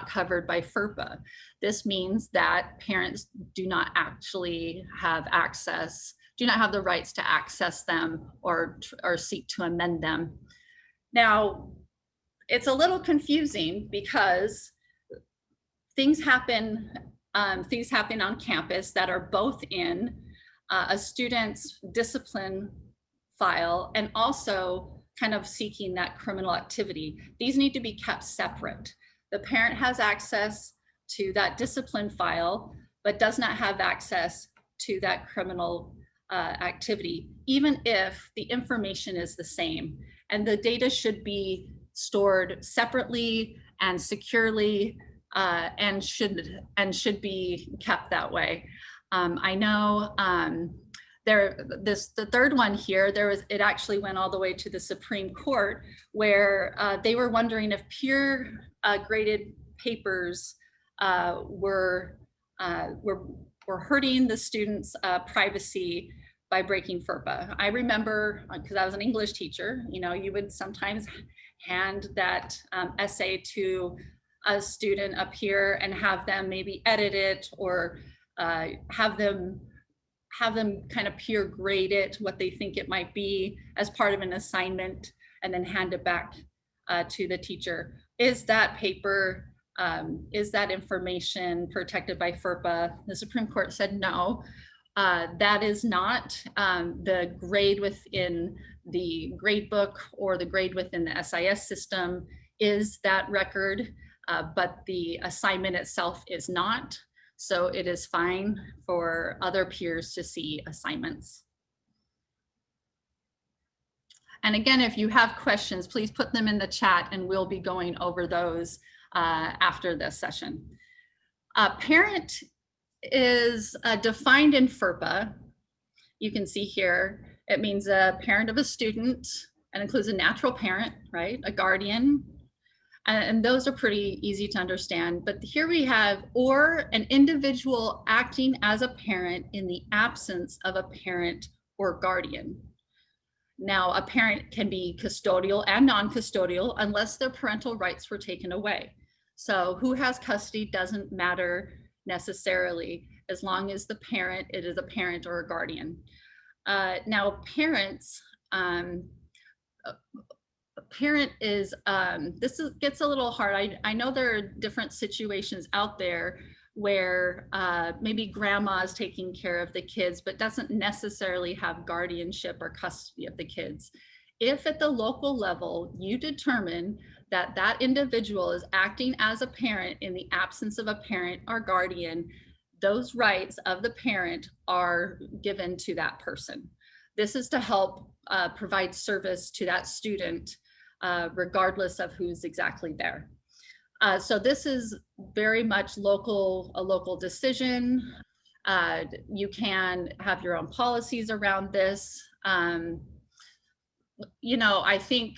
S1: covered by FERPA. This means that parents do not actually have access, do not have the rights to access them or seek to amend them. Now, it's a little confusing because things happen on campus that are both in a student's discipline file and also kind of seeking that criminal activity. These need to be kept separate. The parent has access to that discipline file, but does not have access to that criminal activity, even if the information is the same. And the data should be stored separately and securely and should be kept that way. I know the third one here, it actually went all the way to the Supreme Court, where they were wondering if peer graded papers were hurting the students' privacy by breaking FERPA. I remember, because I was an English teacher, you would sometimes hand that essay to a student up here and have them maybe edit it or have them kind of peer grade it, what they think it might be as part of an assignment, and then hand it back to the teacher. Is that paper, is that information protected by FERPA? The Supreme Court said no. That is not the grade within the grade book or the grade within the SIS system is that record, but the assignment itself is not. So it is fine for other peers to see assignments. And again, if you have questions, please put them in the chat and we'll be going over those after this session. Parent is defined in FERPA. You can see here, it means a parent of a student and includes a natural parent, right? A guardian. And those are pretty easy to understand. But here we have, or an individual acting as a parent in the absence of a parent or guardian. Now, a parent can be custodial and non-custodial unless their parental rights were taken away. So who has custody doesn't matter necessarily, as long as the parent, it is a parent or a guardian. Now, parents, parent is, gets a little hard. I know there are different situations out there where maybe grandma is taking care of the kids, but doesn't necessarily have guardianship or custody of the kids. If at the local level you determine that that individual is acting as a parent in the absence of a parent or guardian, those rights of the parent are given to that person. This is to help provide service to that student regardless of who's exactly there. So this is very much a local decision. You can have your own policies around this. You know, I think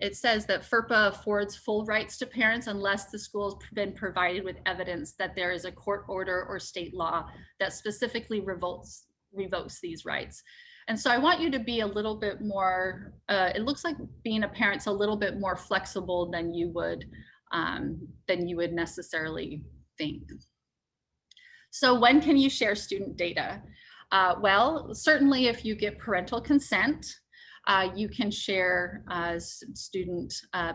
S1: it says that FERPA affords full rights to parents unless the school's been provided with evidence that there is a court order or state law that specifically revokes these rights. And so I want you to be a little bit more, it looks like being a parent's a little bit more flexible than you would necessarily think. So when can you share student data? Well, certainly if you get parental consent, you can share student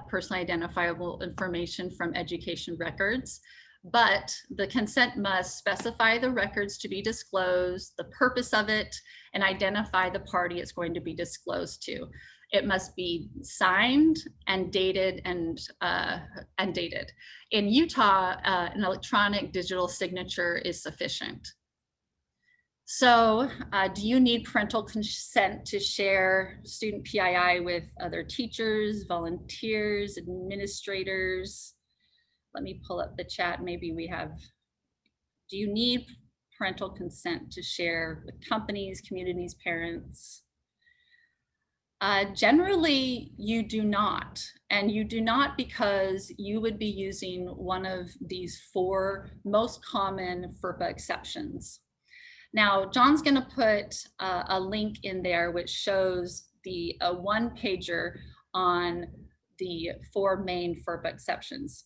S1: personally identifiable information from education records, but the consent must specify the records to be disclosed, the purpose of it, and identify the party it's going to be disclosed to. It must be signed and dated and dated. In Utah, an electronic digital signature is sufficient. So do you need parental consent to share student PII with other teachers, volunteers, administrators? Let me pull up the chat. Maybe we have, do you need parental consent to share with companies, communities, parents? Generally, you do not. And you do not because you would be using one of these 4 most common FERPA exceptions. Now, John's going to put a link in there which shows the one-pager on the 4 main FERPA exceptions.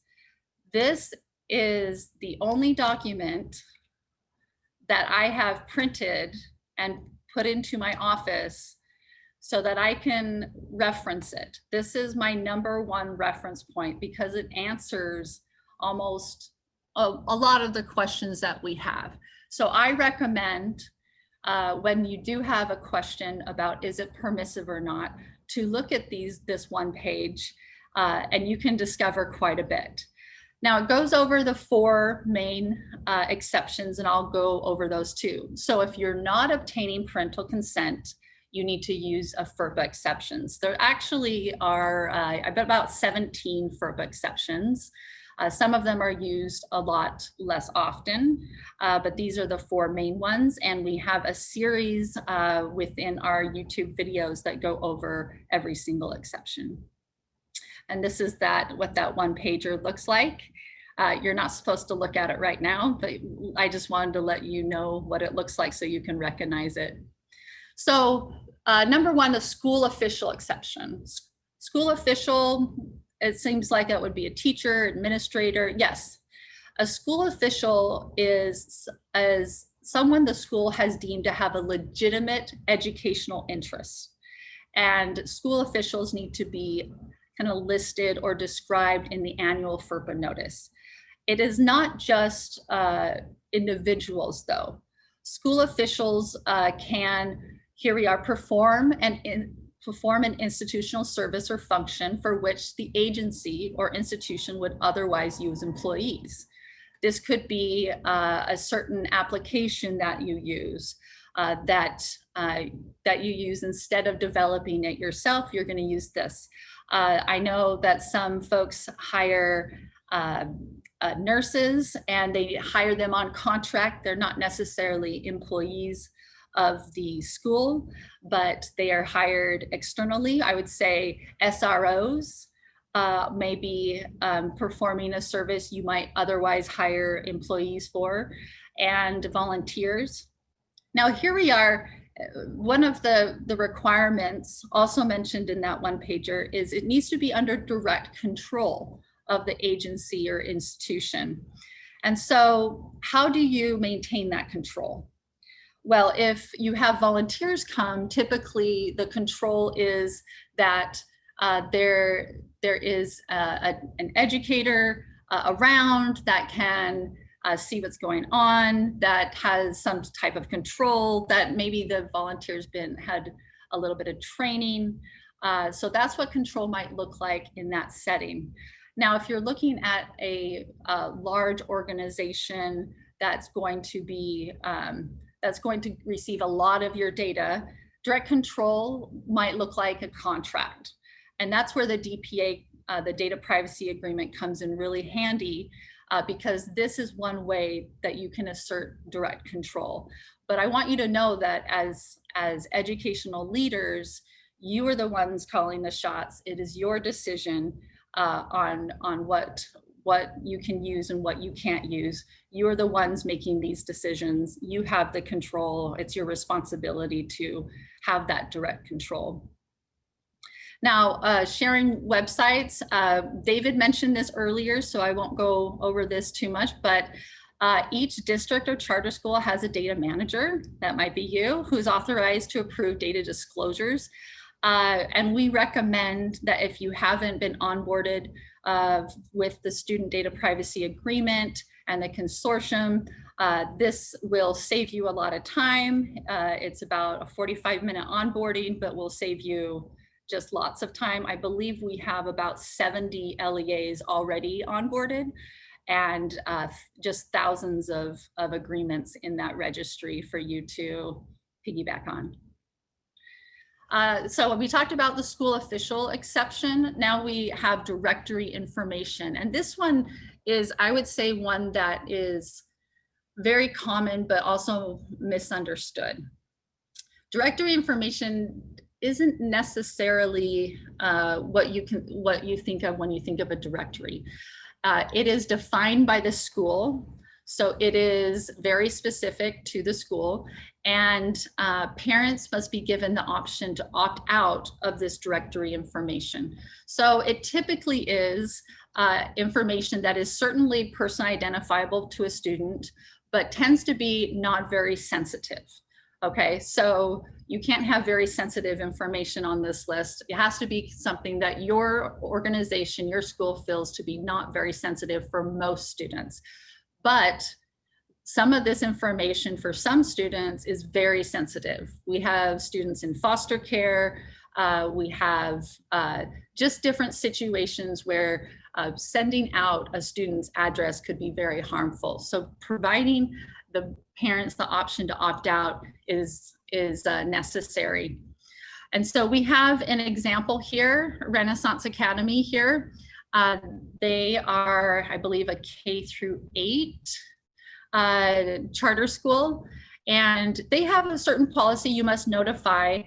S1: This is the only document that I have printed and put into my office so that I can reference it. This is my #1 reference point because it answers almost a lot of the questions that we have. So I recommend when you do have a question about is it permissive or not, to look at this one page and you can discover quite a bit. Now it goes over the 4 main exceptions and I'll go over those too. So if you're not obtaining parental consent, you need to use a FERPA exceptions. There actually are about 17 FERPA exceptions. Some of them are used a lot less often, but these are the 4 main ones. And we have a series within our YouTube videos that go over every single exception. And this is what that one pager looks like. You're not supposed to look at it right now, but I just wanted to let you know what it looks like so you can recognize it. So #1, the school official exception. School official, it seems like it would be a teacher, administrator. Yes, a school official is someone the school has deemed to have a legitimate educational interest. And school officials need to be kind of listed or described in the annual FERPA notice. It is not just individuals though. School officials can, here we are, perform an institutional service or function for which the agency or institution would otherwise use employees. This could be a certain application that you use, that you use instead of developing it yourself, you're going to use this. I know that some folks hire nurses and they hire them on contract. They're not necessarily employees of the school, but they are hired externally. I would say SROs may be performing a service you might otherwise hire employees for, and volunteers. Now here we are. One of the requirements also mentioned in that one pager is it needs to be under direct control of the agency or institution. And so how do you maintain that control? Well, if you have volunteers come, typically the control is that there is an educator around that can see what's going on, that has some type of control, that maybe the volunteers had a little bit of training. So that's what control might look like in that setting. Now, if you're looking at a large organization that's going to receive a lot of your data, direct control might look like a contract. And that's where the DPA, the data privacy agreement, comes in really handy, because this is one way that you can assert direct control. But I want you to know that as educational leaders, you are the ones calling the shots. It is your decision on what you can use and what you can't use. You're the ones making these decisions. You have the control. It's your responsibility to have that direct control. Now, sharing websites, David mentioned this earlier, so I won't go over this too much, but each district or charter school has a data manager, that might be you, who's authorized to approve data disclosures. And we recommend that if you haven't been onboarded with the Student Data Privacy Agreement and the consortium, this will save you a lot of time. It's about a 45-minute onboarding, but will save you just lots of time. I believe we have about 70 LEAs already onboarded, and just thousands of agreements in that registry for you to piggyback on. So we talked about the school official exception. Now we have directory information. And this one is, I would say, one that is very common, but also misunderstood. Directory information isn't necessarily what you think of when you think of a directory. It is defined by the school. So it is very specific to the school, and parents must be given the option to opt out of this directory information. So it typically is information that is certainly personally identifiable to a student, but tends to be not very sensitive. Okay, so you can't have very sensitive information on this list. It has to be something that your organization, your school feels to be not very sensitive for most students. But some of this information for some students is very sensitive. We have students in foster care. We have just different situations where sending out a student's address could be very harmful. So providing the parents the option to opt out is necessary. And so we have an example here, Renaissance Academy here. They are, I believe, a K-8 charter school, and they have a certain policy. You must notify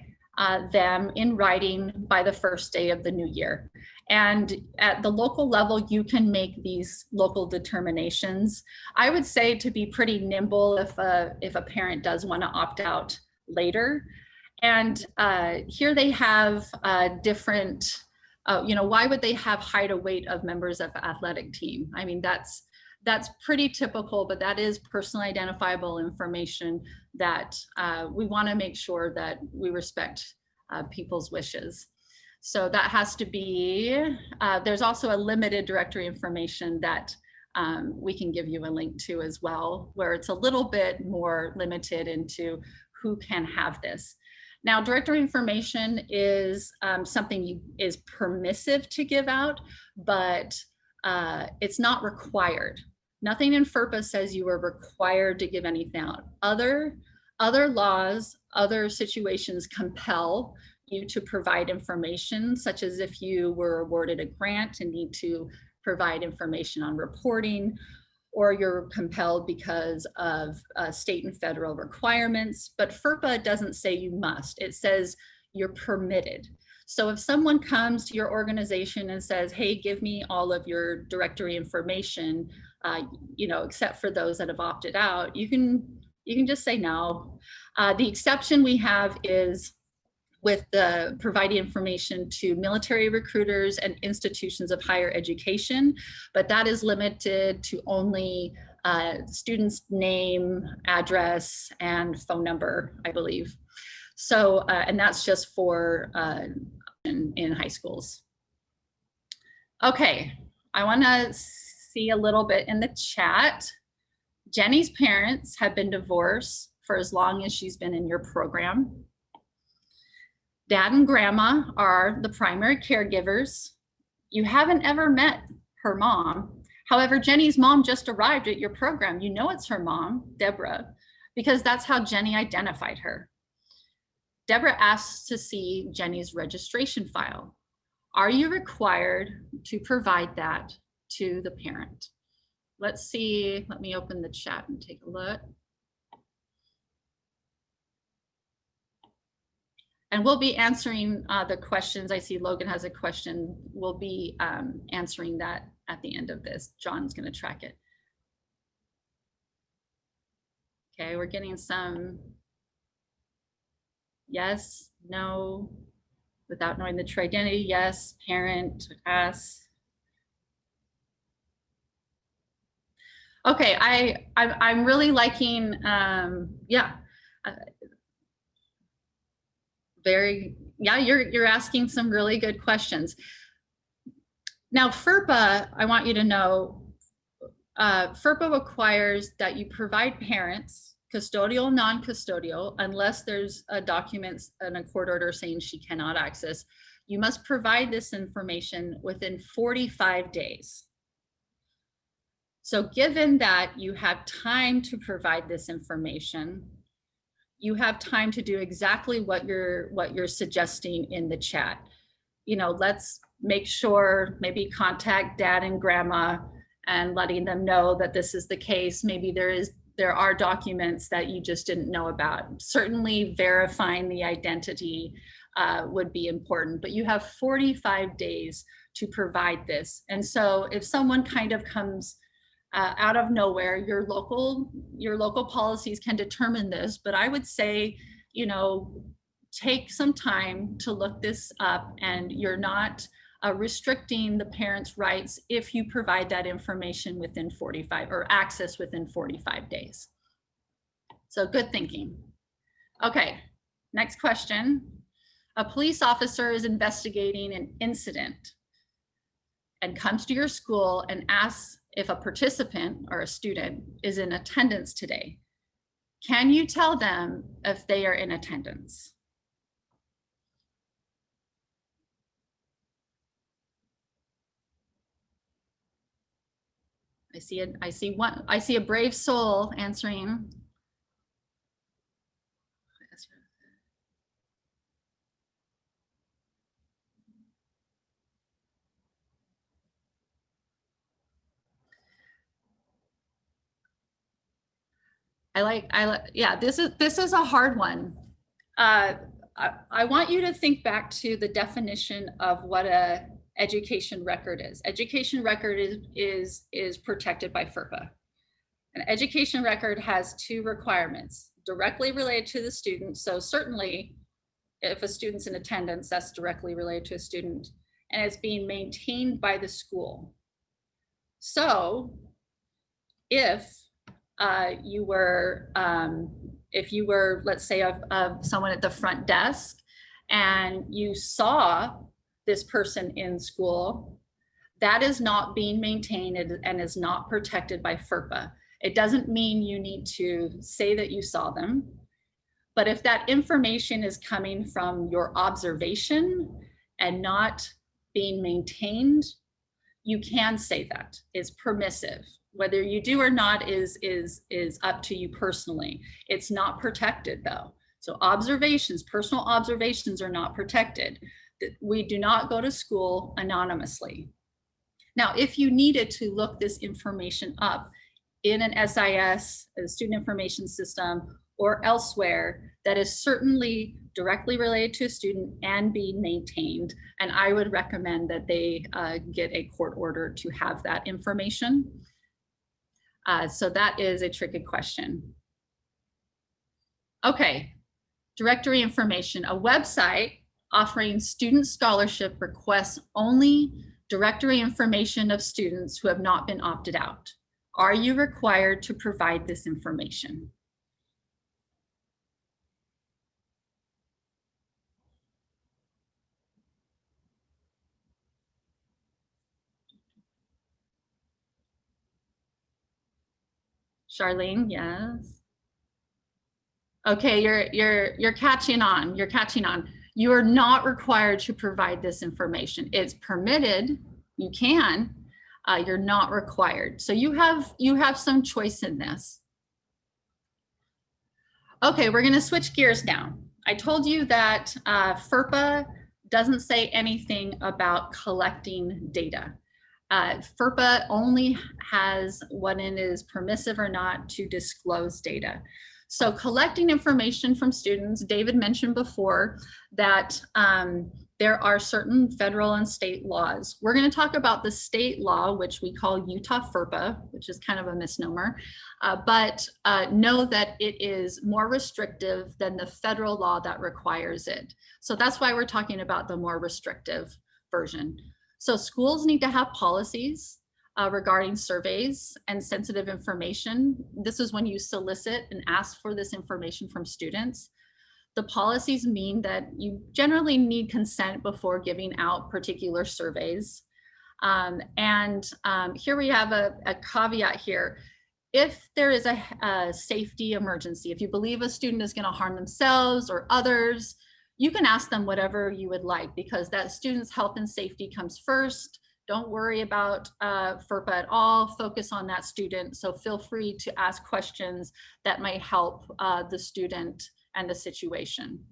S1: them in writing by the first day of the new year. And at the local level, you can make these local determinations. I would say to be pretty nimble if a parent does want to opt out later. And here they have different, why would they have height or weight of members of athletic team? I mean, that's pretty typical, but that is personally identifiable information that we want to make sure that we respect people's wishes. So that has to be, there's also a limited directory information that we can give you a link to as well, where it's a little bit more limited into who can have this. Now, directory information is something is permissive to give out, but it's not required. Nothing in FERPA says you are required to give anything out. Other laws, other situations compel you to provide information, such as if you were awarded a grant and need to provide information on reporting, or you're compelled because of state and federal requirements. But FERPA doesn't say you must, it says you're permitted. So if someone comes to your organization and says, hey, give me all of your directory information, except for those that have opted out, you can just say no. The exception we have is with the providing information to military recruiters and institutions of higher education, but that is limited to only students' name, address, and phone number, I believe. So, and that's just for in high schools. Okay, I want to see a little bit in the chat. Jenny's parents have been divorced for as long as she's been in your program. Dad and grandma are the primary caregivers. You haven't ever met her mom. However, Jenny's mom just arrived at your program. You know it's her mom, Deborah, because that's how Jenny identified her. Deborah asks to see Jenny's registration file. Are you required to provide that to the parent? Let's see, let me open the chat and take a look. And we'll be answering the questions. I see Logan has a question. We'll be answering that at the end of this. John's gonna track it. Okay, we're getting some yes, no, without knowing the true identity, yes, parent, ask. Okay, I'm really liking, yeah. You're asking some really good questions. Now, FERPA, I want you to know, FERPA requires that you provide parents, custodial, non-custodial, unless there's a document and a court order saying she cannot access. You must provide this information within 45 days. So given that you have time to provide this information, you have time to do exactly what you're suggesting in the chat. You know, let's make sure, maybe contact dad and grandma and letting them know that this is the case. Maybe there are documents that you just didn't know about. Certainly verifying the identity would be important, but you have 45 days to provide this. And so if someone kind of comes out of nowhere, your local policies can determine this, but I would say, you know, take some time to look this up, and you're not restricting the parents' rights if you provide that information within 45 or access within 45 days. So good thinking. Okay, next question. A police officer is investigating an incident and comes to your school and asks if a participant or a student is in attendance today. Can you tell them if they are in attendance? I see a brave soul answering. Yeah, this is a hard one. I want you to think back to the definition of what a education record is. Education record is protected by FERPA. An education record has two requirements: directly related to the student. So certainly if a student's in attendance, that's directly related to a student, and it's being maintained by the school. So if you were, let's say, someone at the front desk, and you saw this person in school, that is not being maintained and is not protected by FERPA. It doesn't mean you need to say that you saw them, but if that information is coming from your observation and not being maintained, you can say that. It's permissive. Whether you do or not is up to you personally. It's not protected though. So observations, personal observations are not protected. We do not go to school anonymously. Now, if you needed to look this information up in an SIS, a student information system, or elsewhere, that is certainly directly related to a student and being maintained, and I would recommend that they get a court order to have that information. So that is a tricky question. Okay, directory information. A website offering student scholarship requests only directory information of students who have not been opted out. Are you required to provide this information? Charlene, yes. Okay, you're catching on. You're catching on. You are not required to provide this information. It's permitted, you can, you're not required. So you have some choice in this. Okay, we're gonna switch gears now. I told you that FERPA doesn't say anything about collecting data. FERPA only has when it is permissive or not to disclose data. So collecting information from students, David mentioned before that there are certain federal and state laws. We're going to talk about the state law, which we call Utah FERPA, which is kind of a misnomer, but know that it is more restrictive than the federal law that requires it. So that's why we're talking about the more restrictive version. So schools need to have policies regarding surveys and sensitive information. This is when you solicit and ask for this information from students. The policies mean that you generally need consent before giving out particular surveys. Here we have a caveat here. If there is a safety emergency, if you believe a student is going to harm themselves or others, you can ask them whatever you would like, because that student's health and safety comes first. Don't worry about FERPA at all. Focus on that student. So feel free to ask questions that might help the student and the situation.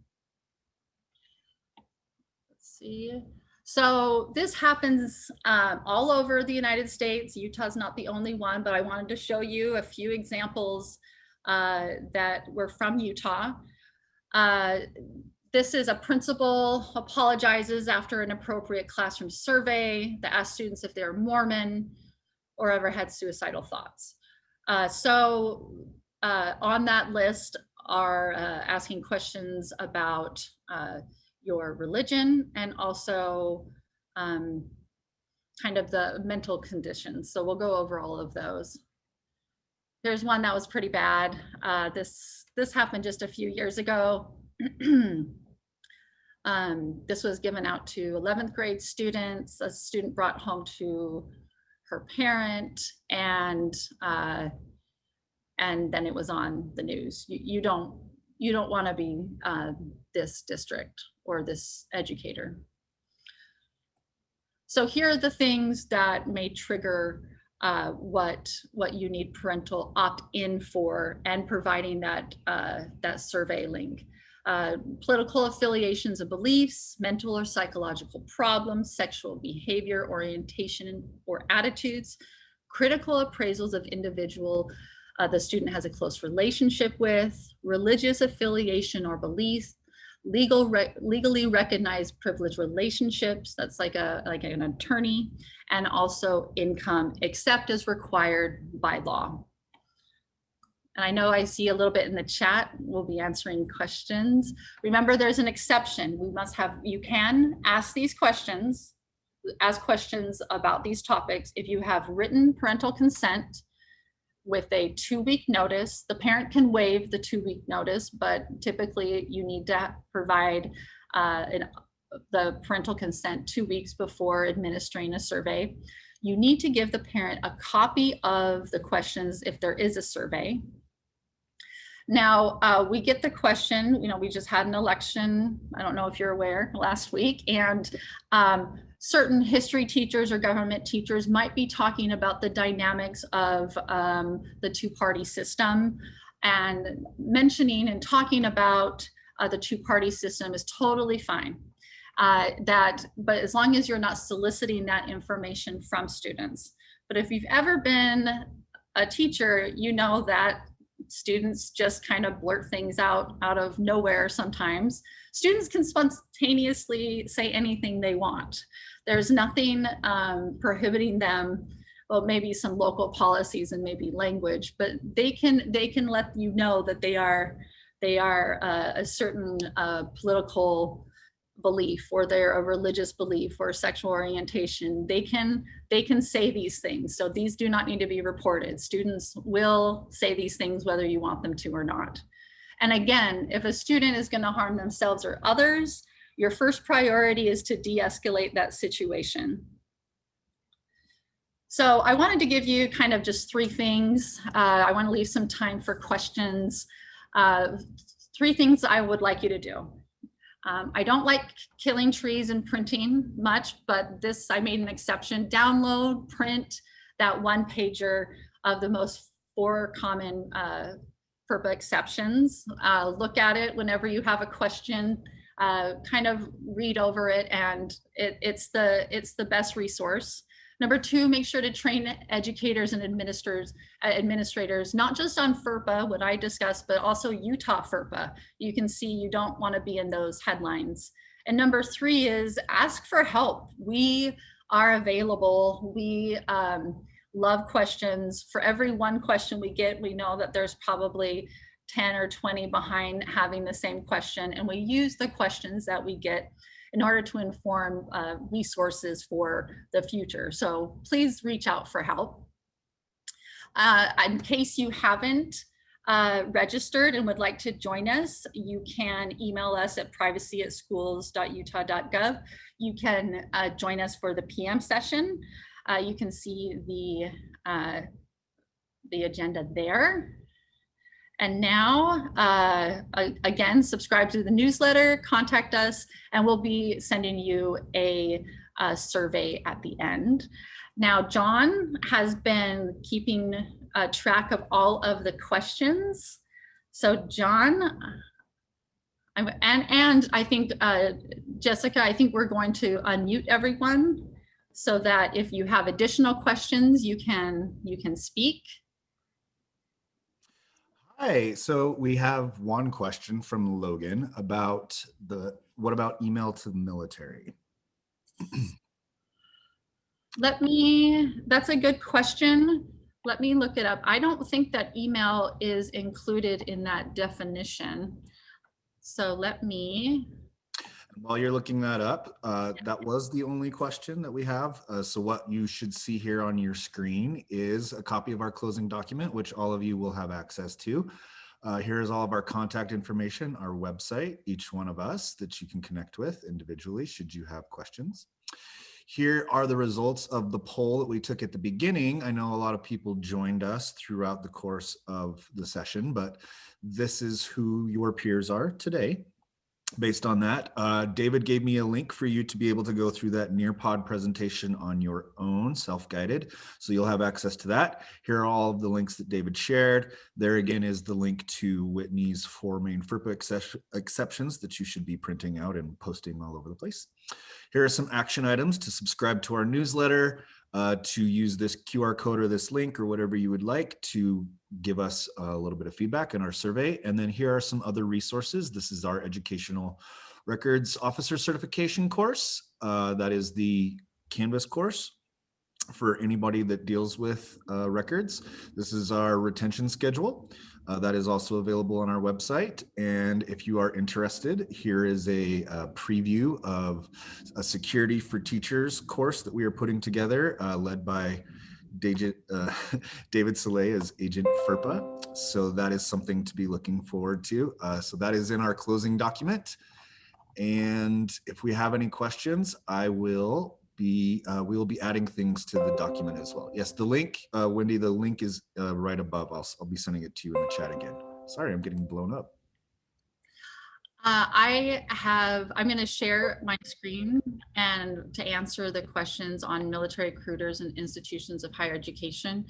S1: Let's see. So this happens all over the United States. Utah's not the only one, but I wanted to show you a few examples that were from Utah. This is a principal apologizes after an appropriate classroom survey that asked students if they're Mormon or ever had suicidal thoughts. On that list are asking questions about your religion and also kind of the mental conditions. So we'll go over all of those. There's one that was pretty bad. This happened just a few years ago. This was given out to 11th grade students. A student brought home to her parent, and then it was on the news. You don't want to be this district or this educator. So here are the things that may trigger what you need parental opt-in for, and providing that survey link. Political affiliations and beliefs, mental or psychological problems, sexual behavior, orientation or attitudes, critical appraisals of individual the student has a close relationship with, religious affiliation or belief, legally recognized privileged relationships, that's like an attorney, and also income, except as required by law. And I know I see a little bit in the chat. We'll be answering questions. Remember, there's an exception. You can ask these questions, ask questions about these topics if you have written parental consent with a 2-week notice. The parent can waive the 2-week notice, but typically you need to provide the parental consent 2 weeks before administering a survey. You need to give the parent a copy of the questions if there is a survey. Now, we get the question, we just had an election, I don't know if you're aware, last week, and certain history teachers or government teachers might be talking about the dynamics of the two-party system, and mentioning and talking about the two-party system is totally fine. But as long as you're not soliciting that information from students. But if you've ever been a teacher, you know that students just kind of blurt things out of nowhere sometimes. Students can spontaneously say anything they want. There's nothing prohibiting them, well, maybe some local policies and maybe language, but they can let you know that they are a certain political belief, or they're a religious belief or sexual orientation. They can say these things. So these do not need to be reported. Students will say these things whether you want them to or not. And again, if a student is going to harm themselves or others, your first priority is to de-escalate that situation. So I wanted to give you kind of just 3 things. I want to leave some time for questions. 3 things I would like you to do. I don't like killing trees and printing much, but this, I made an exception. Download, print that one pager of the most 4 common FERPA exceptions. Look at it whenever you have a question, kind of read over it, and it's the best resource. Number 2, make sure to train educators and administrators, not just on FERPA, what I discussed, but also Utah FERPA. You can see you don't want to be in those headlines. And number 3 is ask for help. We are available. We love questions. For every one question we get, we know that there's probably 10 or 20 behind having the same question. And we use the questions that we get in order to inform resources for the future. So please reach out for help. In case you haven't registered and would like to join us, you can email us at privacy@schools.utah.gov. You can join us for the PM session. You can see the agenda there. And now, again, subscribe to the newsletter, contact us, and we'll be sending you a survey at the end. Now, John has been keeping track of all of the questions. So John, and I think, Jessica, I think we're going to unmute everyone so that if you have additional questions, you can speak.
S5: Hi, so we have one question from Logan about what about email to the military?
S1: That's a good question. Let me look it up. I don't think that email is included in that definition. So let me.
S5: While you're looking that up, that was the only question that we have. So what you should see here on your screen is a copy of our closing document, which all of you will have access to. Here's all of our contact information, our website, each one of us that you can connect with individually should you have questions. Here are the results of the poll that we took at the beginning. I know a lot of people joined us throughout the course of the session, but this is who your peers are today. Based on that, David gave me a link for you to be able to go through that Nearpod presentation on your own, self-guided. So you'll have access to that. Here are all of the links that David shared. There again is the link to Whitney's 4 main FERPA exceptions that you should be printing out and posting all over the place. Here are some action items to subscribe to our newsletter, to use this QR code or this link or whatever you would like to give us a little bit of feedback in our survey. And then here are some other resources. This is our Educational Records Officer Certification course. That is the Canvas course for anybody that deals with records. This is our retention schedule. That is also available on our website. And if you are interested, here is a preview of a Security for Teachers course that we are putting together, led by David Soleil as Agent FERPA. So that is something to be looking forward to. So that is in our closing document. And if we have any questions, we will be adding things to the document as well. Yes, the link, Wendy, the link is right above. I'll be sending it to you in the chat again. Sorry, I'm getting blown up.
S1: I'm going to share my screen and to answer the questions on military recruiters and institutions of higher education.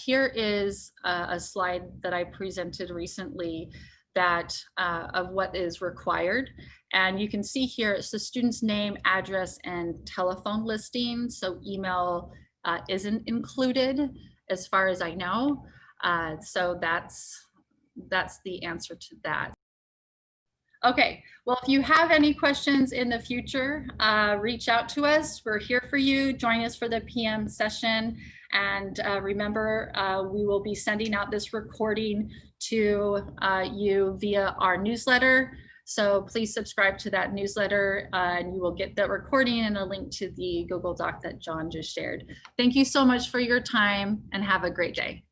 S1: Here is a slide that I presented recently that of what is required. And you can see here, it's the student's name, address, and telephone listing. So email isn't included as far as I know. So that's the answer to that. Okay, well, if you have any questions in the future, reach out to us. We're here for you. Join us for the PM session. And remember, we will be sending out this recording to you via our newsletter. So please subscribe to that newsletter and you will get the recording and a link to the Google Doc that John just shared. Thank you so much for your time and have a great day.